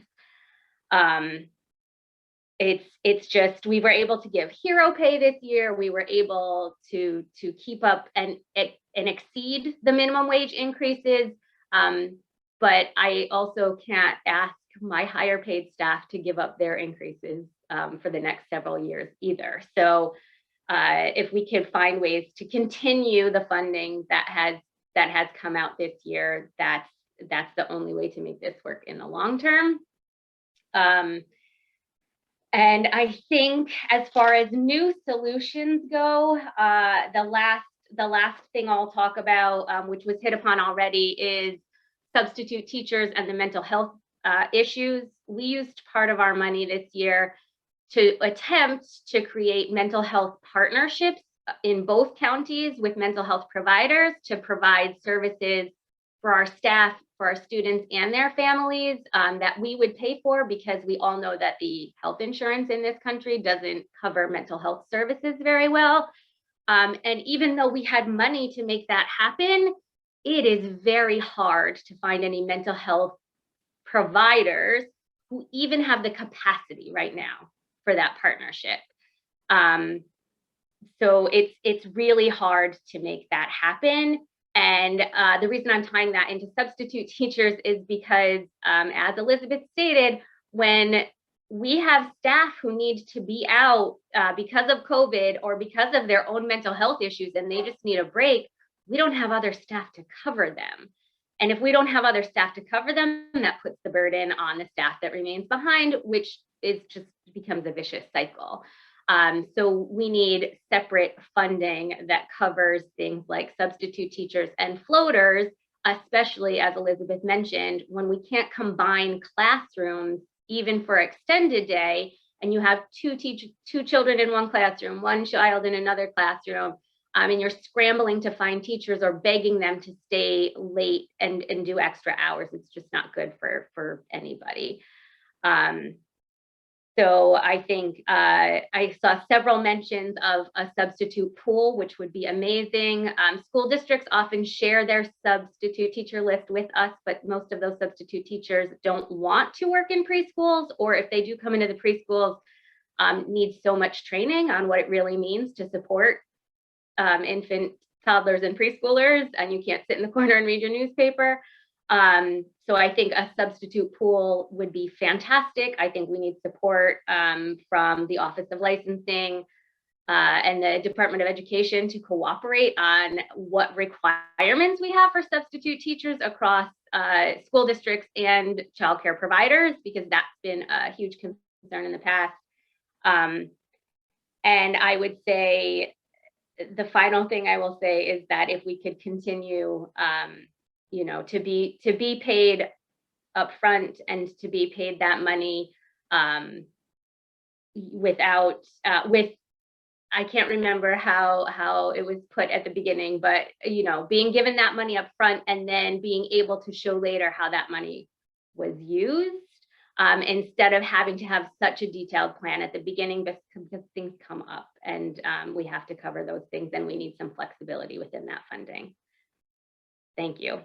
It's just, we were able to give hero pay this year. We were able to keep up and exceed the minimum wage increases. But I also can't ask my higher paid staff to give up their increases for the next several years either. So if we can find ways to continue the funding that has come out this year, that's the only way to make this work in the long term. And I think as far as new solutions go, the last thing I'll talk about, which was hit upon already, is substitute teachers and the mental health issues. We used part of our money this year to attempt to create mental health partnerships in both counties with mental health providers to provide services for our staff, for our students and their families that we would pay for, because we all know that the health insurance in this country doesn't cover mental health services very well. And even though we had money to make that happen, it is very hard to find any mental health providers who even have the capacity right now for that partnership. So it's really hard to make that happen. And the reason I'm tying that into substitute teachers is because, as Elizabeth stated, when we have staff who need to be out because of COVID or because of their own mental health issues and they just need a break, we don't have other staff to cover them. And if we don't have other staff to cover them, that puts the burden on the staff that remains behind, which is just becomes a vicious cycle. So we need separate funding that covers things like substitute teachers and floaters, especially, as Elizabeth mentioned, when we can't combine classrooms, even for extended day, and you have two children in one classroom, one child in another classroom, and you're scrambling to find teachers or begging them to stay late and do extra hours. It's just not good for anybody. So I think I saw several mentions of a substitute pool, which would be amazing. School districts often share their substitute teacher list with us, but most of those substitute teachers don't want to work in preschools, or if they do come into the preschools, need so much training on what it really means to support infant, toddlers, and preschoolers, and you can't sit in the corner and read your newspaper. So I think a substitute pool would be fantastic. I think we need support from the Office of Licensing and the Department of Education to cooperate on what requirements we have for substitute teachers across school districts and childcare providers, because that's been a huge concern in the past. And I would say the final thing I will say is that if we could continue to be paid upfront and to be paid that money I can't remember how it was put at the beginning, but being given that money up front and then being able to show later how that money was used, instead of having to have such a detailed plan at the beginning, because things come up and we have to cover those things, and we need some flexibility within that funding. Thank you.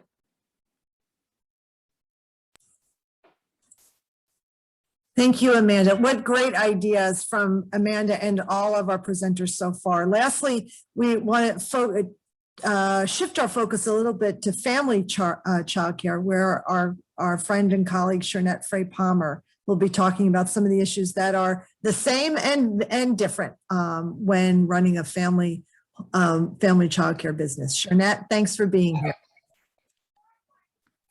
Thank you, Amanda. What great ideas from Amanda and all of our presenters so far. Lastly, we want to shift our focus a little bit to family childcare, where our friend and colleague, Shernette Frey Palmer, will be talking about some of the issues that are the same and different when running a family childcare business. Shernette, thanks for being here.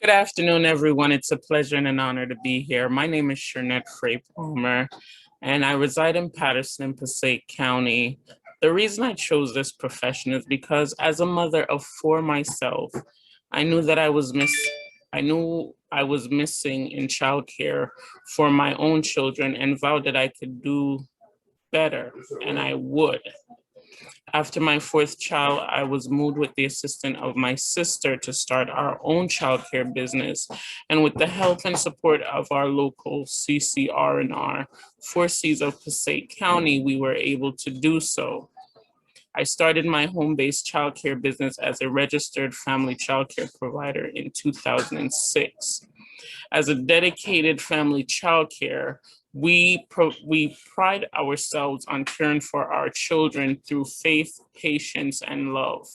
Good afternoon, everyone. It's a pleasure and an honor to be here. My name is Shernette Frey Palmer, and I reside in Patterson, Passaic County. The reason I chose this profession is because, as a mother of 4 myself, I knew that I was missing in childcare for my own children, and vowed that I could do better, and I would. After my 4th child, I was moved with the assistance of my sister to start our own childcare business. And with the help and support of our local CCR&R, 4Cs of Passaic County, we were able to do so. I started my home-based childcare business as a registered family childcare provider in 2006. As a dedicated family childcare, we pride ourselves on caring for our children through faith, patience, and love.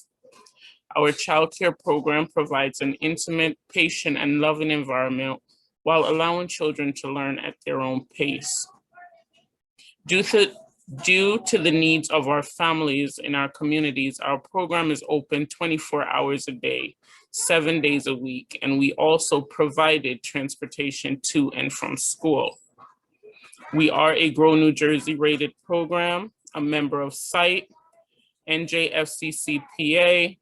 Our childcare program provides an intimate, patient, and loving environment while allowing children to learn at their own pace. Due to the needs of our families in our communities, our program is open 24 hours a day, 7 days a week, and we also provided transportation to and from school. We are a Grow New Jersey rated program, a member of SITE, NJFCCPA,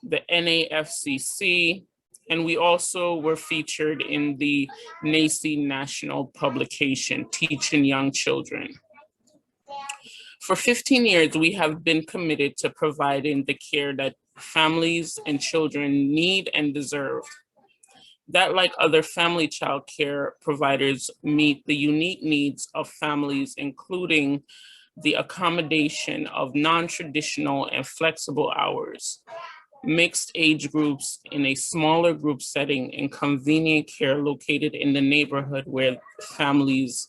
the NAFCC, and we also were featured in the NACCE national publication, Teaching Young Children. For 15 years, we have been committed to providing the care that families and children need and deserve. That, like other family child care providers, meet the unique needs of families, including the accommodation of non-traditional and flexible hours, mixed age groups in a smaller group setting, and convenient care located in the neighborhood where families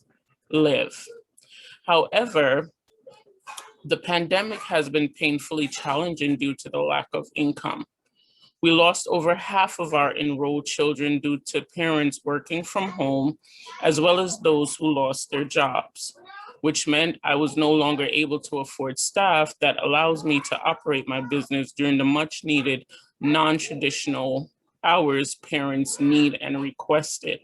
live. However, the pandemic has been painfully challenging due to the lack of income. We lost over half of our enrolled children due to parents working from home, as well as those who lost their jobs, which meant I was no longer able to afford staff that allows me to operate my business during the much needed non-traditional hours parents need and requested.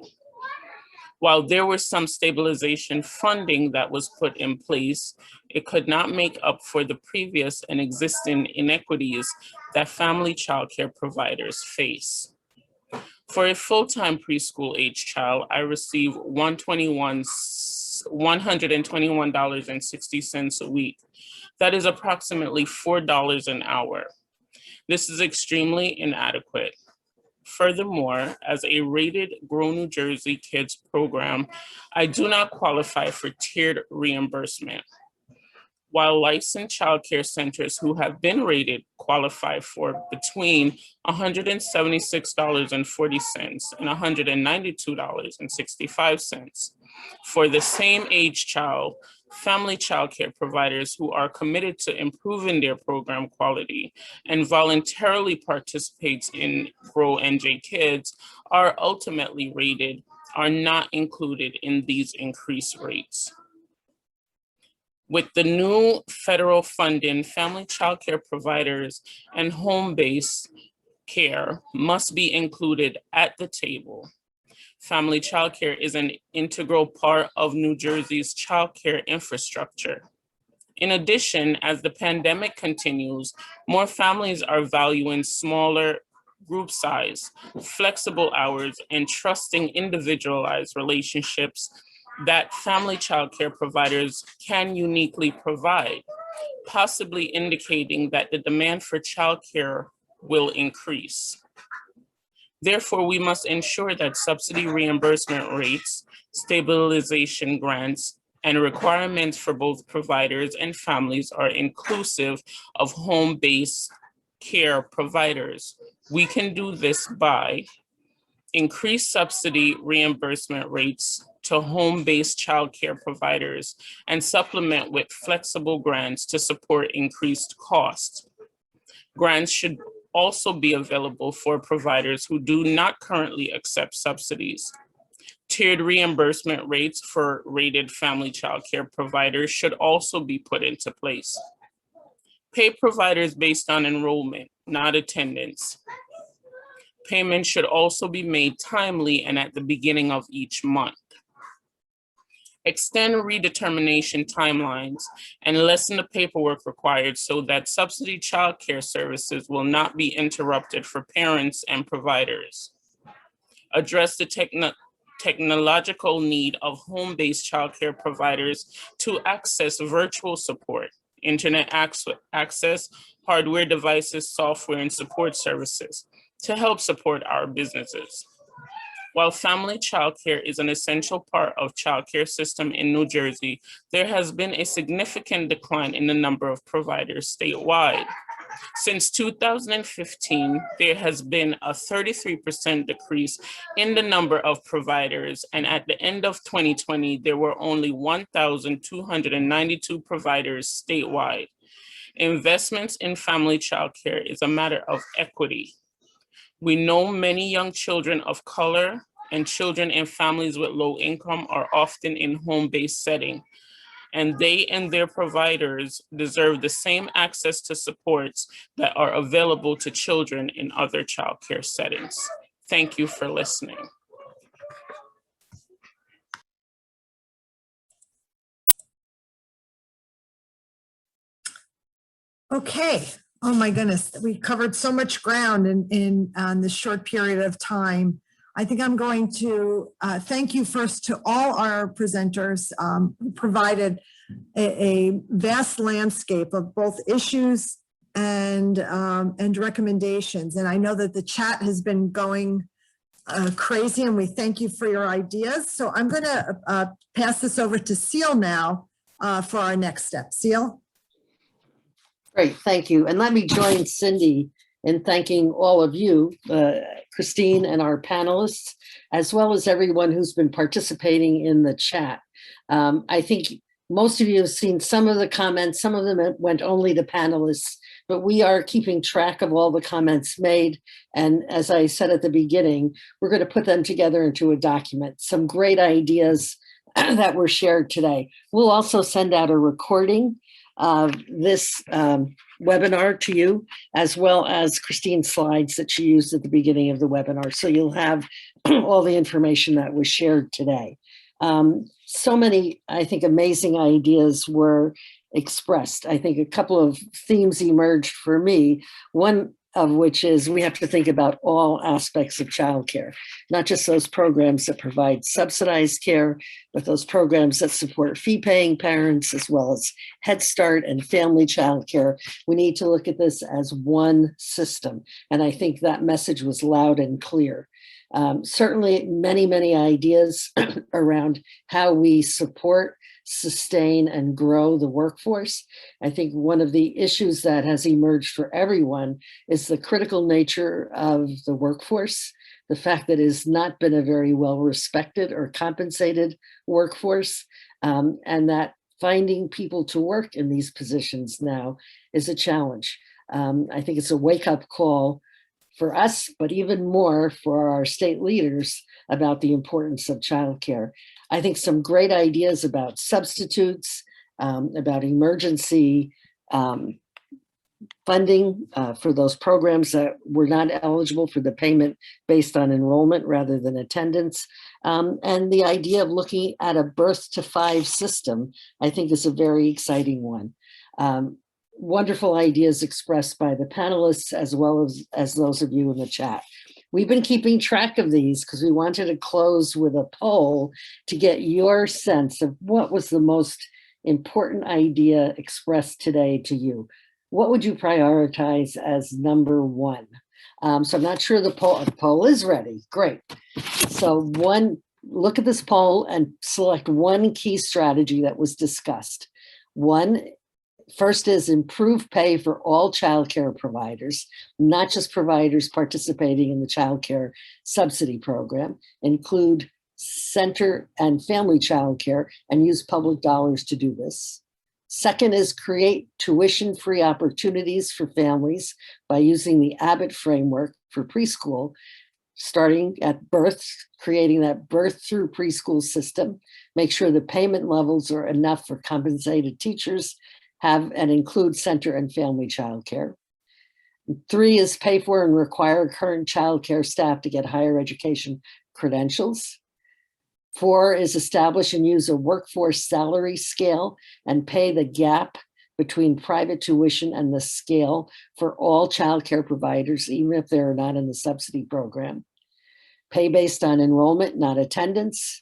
While there was some stabilization funding that was put in place, it could not make up for the previous and existing inequities that family childcare providers face. For a full-time preschool age child, I receive $121.60 a week. That is approximately $4 an hour. This is extremely inadequate. Furthermore, as a rated Grow New Jersey Kids program, I do not qualify for tiered reimbursement. While licensed childcare centers who have been rated qualify for between $176.40 and $192.65. For the same age child, family childcare providers who are committed to improving their program quality and voluntarily participates in Grow NJ Kids are ultimately rated, are not included in these increased rates. With the new federal funding, family childcare providers and home-based care must be included at the table. Family childcare is an integral part of New Jersey's childcare infrastructure. In addition, as the pandemic continues, more families are valuing smaller group size, flexible hours, and trusting individualized relationships that family childcare providers can uniquely provide, possibly indicating that the demand for childcare will increase. Therefore, we must ensure that subsidy reimbursement rates, stabilization grants, and requirements for both providers and families are inclusive of home-based care providers. We can do this by increased subsidy reimbursement rates to home-based childcare providers and supplement with flexible grants to support increased costs. Grants should also be available for providers who do not currently accept subsidies. Tiered reimbursement rates for rated family childcare providers should also be put into place. Pay providers based on enrollment, not attendance. Payment should also be made timely and at the beginning of each month. Extend redetermination timelines and lessen the paperwork required so that subsidy childcare services will not be interrupted for parents and providers. Address the technological need of home-based childcare providers to access virtual support, internet access, hardware devices, software, and support services to help support our businesses. While family childcare is an essential part of childcare system in New Jersey, there has been a significant decline in the number of providers statewide. Since 2015, there has been a 33% decrease in the number of providers, and at the end of 2020, there were only 1,292 providers statewide. Investments in family childcare is a matter of equity. We know many young children of color and children in families with low income are often in home-based setting. and they and their providers deserve the same access to supports that are available to children in other childcare settings. Thank you for listening. Okay. Oh my goodness, we covered so much ground in this short period of time. I think I'm going to thank you first to all our presenters who provided a vast landscape of both issues and recommendations. And I know that the chat has been going crazy, and we thank you for your ideas. So I'm going to pass this over to Seal now for our next step. Seal? Great, thank you. And let me join Cindy in thanking all of you, Christine and our panelists, as well as everyone who's been participating in the chat. I think most of you have seen some of the comments, some of them went only to panelists, but we are keeping track of all the comments made. And as I said at the beginning, we're going to put them together into a document, some great ideas that were shared today. We'll also send out a recording of this webinar to you, as well as Christine's slides that she used at the beginning of the webinar. So you'll have all the information that was shared today. So many, I think, amazing ideas were expressed. I think a couple of themes emerged for me, one of which is we have to think about all aspects of childcare, not just those programs that provide subsidized care, but those programs that support fee-paying parents, as well as Head Start and family childcare. We need to look at this as one system. And I think that message was loud and clear. Certainly many, many ideas around how we support, sustain, and grow the workforce. I think one of the issues that has emerged for everyone is the critical nature of the workforce, the fact that it has not been a very well respected or compensated workforce, and that finding people to work in these positions now is a challenge. I think it's a wake-up call for us, but even more for our state leaders about the importance of childcare. I think some great ideas about substitutes, about emergency funding for those programs that were not eligible for the payment based on enrollment rather than attendance. And the idea of looking at a birth to 5 system, I think, is a very exciting one. Wonderful ideas expressed by the panelists as well as those of you in the chat. We've been keeping track of these because we wanted to close with a poll to get your sense of what was the most important idea expressed today to you. What would you prioritize as number 1? So I'm not sure the poll is ready. Great. So look at this poll and select one key strategy that was discussed. First is improve pay for all childcare providers, not just providers participating in the childcare subsidy program. Include center and family childcare and use public dollars to do this. Second is create tuition-free opportunities for families by using the Abbott framework for preschool, starting at birth, creating that birth through preschool system. Make sure the payment levels are enough for compensated teachers, have and include center and family childcare. 3 is pay for and require current childcare staff to get higher education credentials. 4 is establish and use a workforce salary scale and pay the gap between private tuition and the scale for all childcare providers, even if they're not in the subsidy program. Pay based on enrollment, not attendance.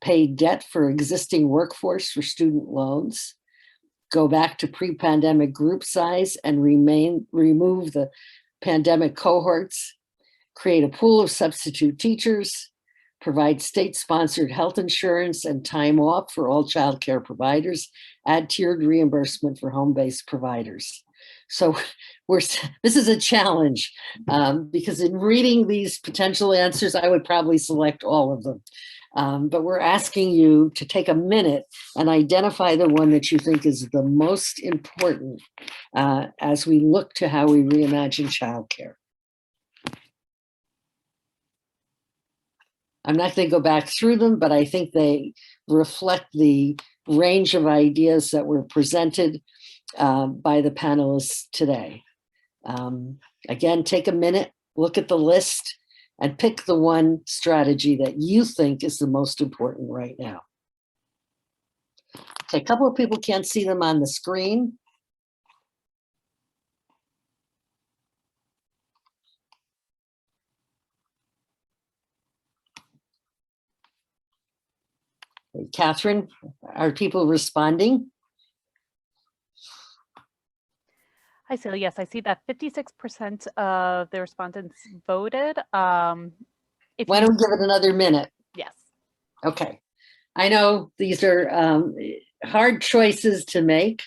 Pay debt for existing workforce for student loans. Go back to pre-pandemic group size and remove the pandemic cohorts. Create a pool of substitute teachers. Provide state-sponsored health insurance and time off for all childcare providers. Add tiered reimbursement for home-based providers. So this is a challenge because in reading these potential answers, I would probably select all of them. But we're asking you to take a minute and identify the one that you think is the most important as we look to how we reimagine childcare. I'm not going to go back through them, but I think they reflect the range of ideas that were presented by the panelists today. Again, take a minute, look at the list, and pick the one strategy that you think is the most important right now. Okay, a couple of people can't see them on the screen. Catherine, are people responding? Hi, Celia. Yes, I see that 56% of the respondents voted. Why don't we give it another minute? Yes. Okay. I know these are hard choices to make,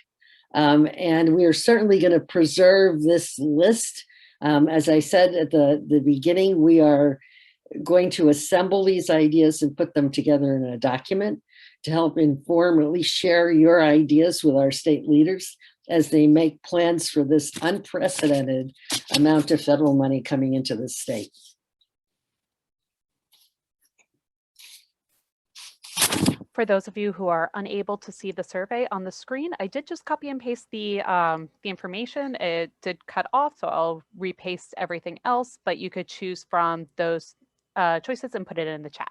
and we are certainly going to preserve this list. As I said at the beginning, we are going to assemble these ideas and put them together in a document to help inform, or at least share your ideas with our state leaders as they make plans for this unprecedented amount of federal money coming into the state. For those of you who are unable to see the survey on the screen, I did just copy and paste the information. It did cut off, so I'll repaste everything else, but you could choose from those choices and put it in the chat.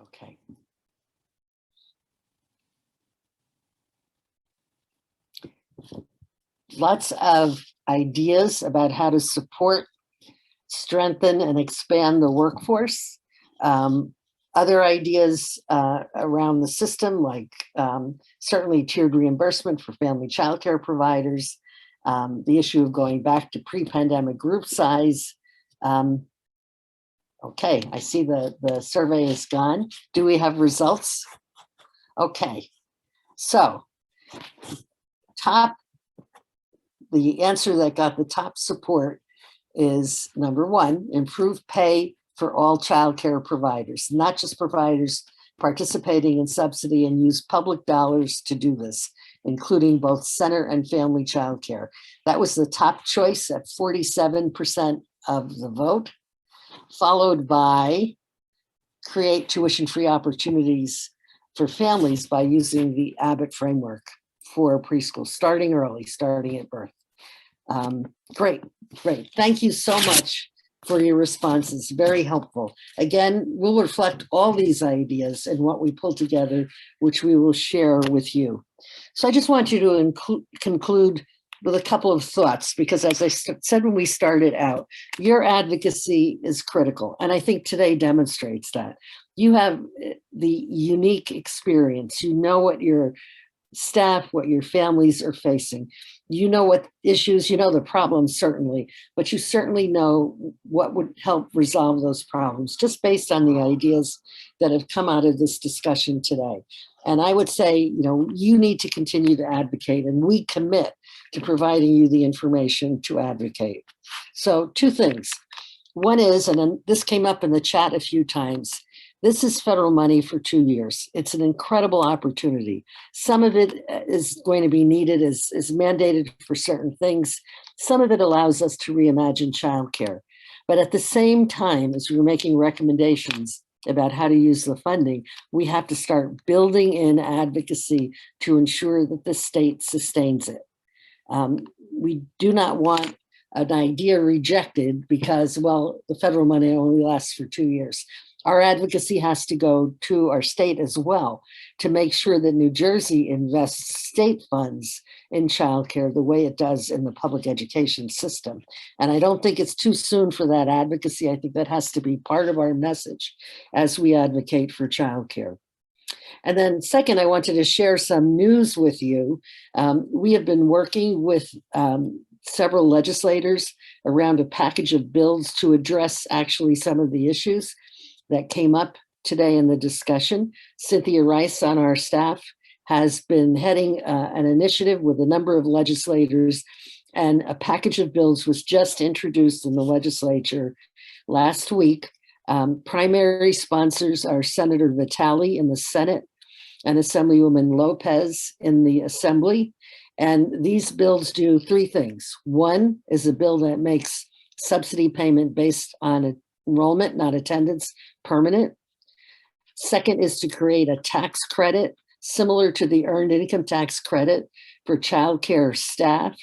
Okay. Lots of ideas about how to support, strengthen, and expand the workforce. Other ideas around the system, like certainly tiered reimbursement for family childcare providers, the issue of going back to pre-pandemic group size. Okay, I see the survey is gone. Do we have results? Okay, so the answer that got the top support is number one, improve pay for all childcare providers, not just providers participating in subsidy, and use public dollars to do this, including both center and family childcare. That was the top choice at 47% of the vote, followed by create tuition-free opportunities for families by using the Abbott framework for preschool, starting early, starting at birth. Great. Thank you so much for your responses. Very helpful. Again, we'll reflect all these ideas and what we pull together, which we will share with you. So I just want you to conclude with a couple of thoughts, because as I said when we started out, your advocacy is critical. And I think today demonstrates that. You have the unique experience. You know what your staff, what your families are facing. You know what issues, you know the problems certainly, but you certainly know what would help resolve those problems just based on the ideas that have come out of this discussion today. And I would say, you know, you need to continue to advocate, and we commit to providing you the information to advocate. So two things. One is, and this came up in the chat a few times, this is federal money for 2 years. It's an incredible opportunity. Some of it is going to be needed, is mandated for certain things. Some of it allows us to reimagine childcare. But at the same time, as we're making recommendations about how to use the funding, we have to start building in advocacy to ensure that the state sustains it. We do not want an idea rejected because, well, the federal money only lasts for 2 years. Our advocacy has to go to our state as well to make sure that New Jersey invests state funds in childcare the way it does in the public education system. And I don't think it's too soon for that advocacy. I think that has to be part of our message as we advocate for childcare. And then second, I wanted to share some news with you. We have been working with several legislators around a package of bills to address actually some of the issues that came up today in the discussion. Cynthia Rice on our staff has been heading an initiative with a number of legislators, and a package of bills was just introduced in the legislature last week. Primary sponsors are Senator Vitale in the Senate and Assemblywoman Lopez in the Assembly. And these bills do three things. One is a bill that makes subsidy payment based on a enrollment, not attendance, permanent. Second is to create a tax credit similar to the earned income tax credit for childcare staff.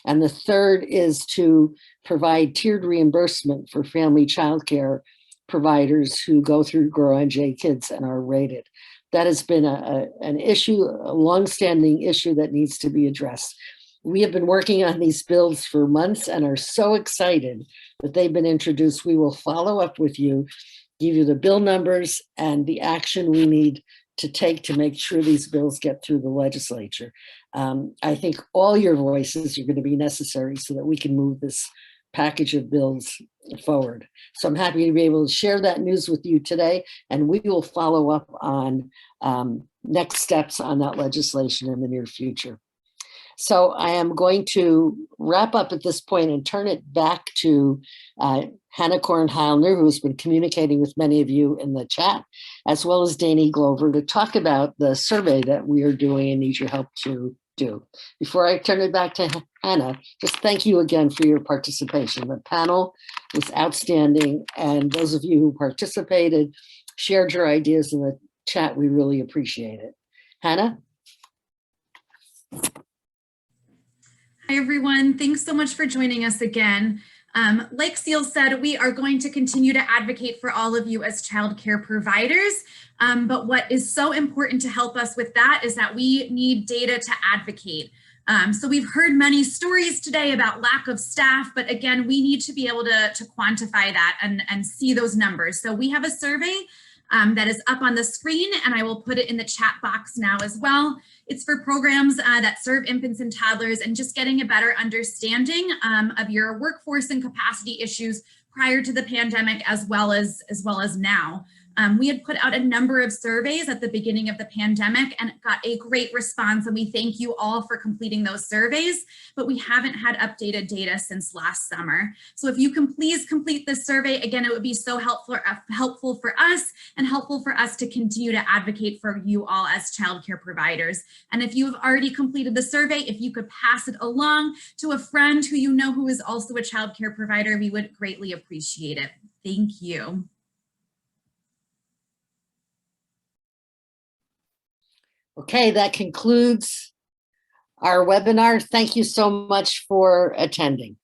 And the third is to provide tiered reimbursement for family childcare providers who go through Grow NJ Kids and are rated. That has been an issue, a longstanding issue that needs to be addressed. We have been working on these bills for months and are so excited that they've been introduced. We will follow up with you, give you the bill numbers and the action we need to take to make sure these bills get through the legislature. I think all your voices are going to be necessary so that we can move this package of bills forward. So I'm happy to be able to share that news with you today, and we will follow up on next steps on that legislation in the near future. So I am going to wrap up at this point and turn it back to Hannah Kornheilner, who's been communicating with many of you in the chat, as well as Danny Glover, to talk about the survey that we are doing and need your help to do. Before I turn it back to Hannah, just thank you again for your participation. The panel was outstanding, and those of you who participated, shared your ideas in the chat, we really appreciate it. Hannah? Hi, everyone. Thanks so much for joining us again. Like Seal said, we are going to continue to advocate for all of you as childcare providers. But what is so important to help us with that is that we need data to advocate. So we've heard many stories today about lack of staff, but again, we need to be able to quantify that and see those numbers. So we have a survey that is up on the screen, and I will put it in the chat box now as well. It's for programs that serve infants and toddlers and just getting a better understanding of your workforce and capacity issues prior to the pandemic as well as now. We had put out a number of surveys at the beginning of the pandemic and got a great response, and we thank you all for completing those surveys, but we haven't had updated data since last summer. So if you can please complete this survey, again, it would be so helpful for us and helpful for us to continue to advocate for you all as childcare providers. And if you have already completed the survey, if you could pass it along to a friend who you know who is also a childcare provider, we would greatly appreciate it. Thank you. Okay, that concludes our webinar. Thank you so much for attending.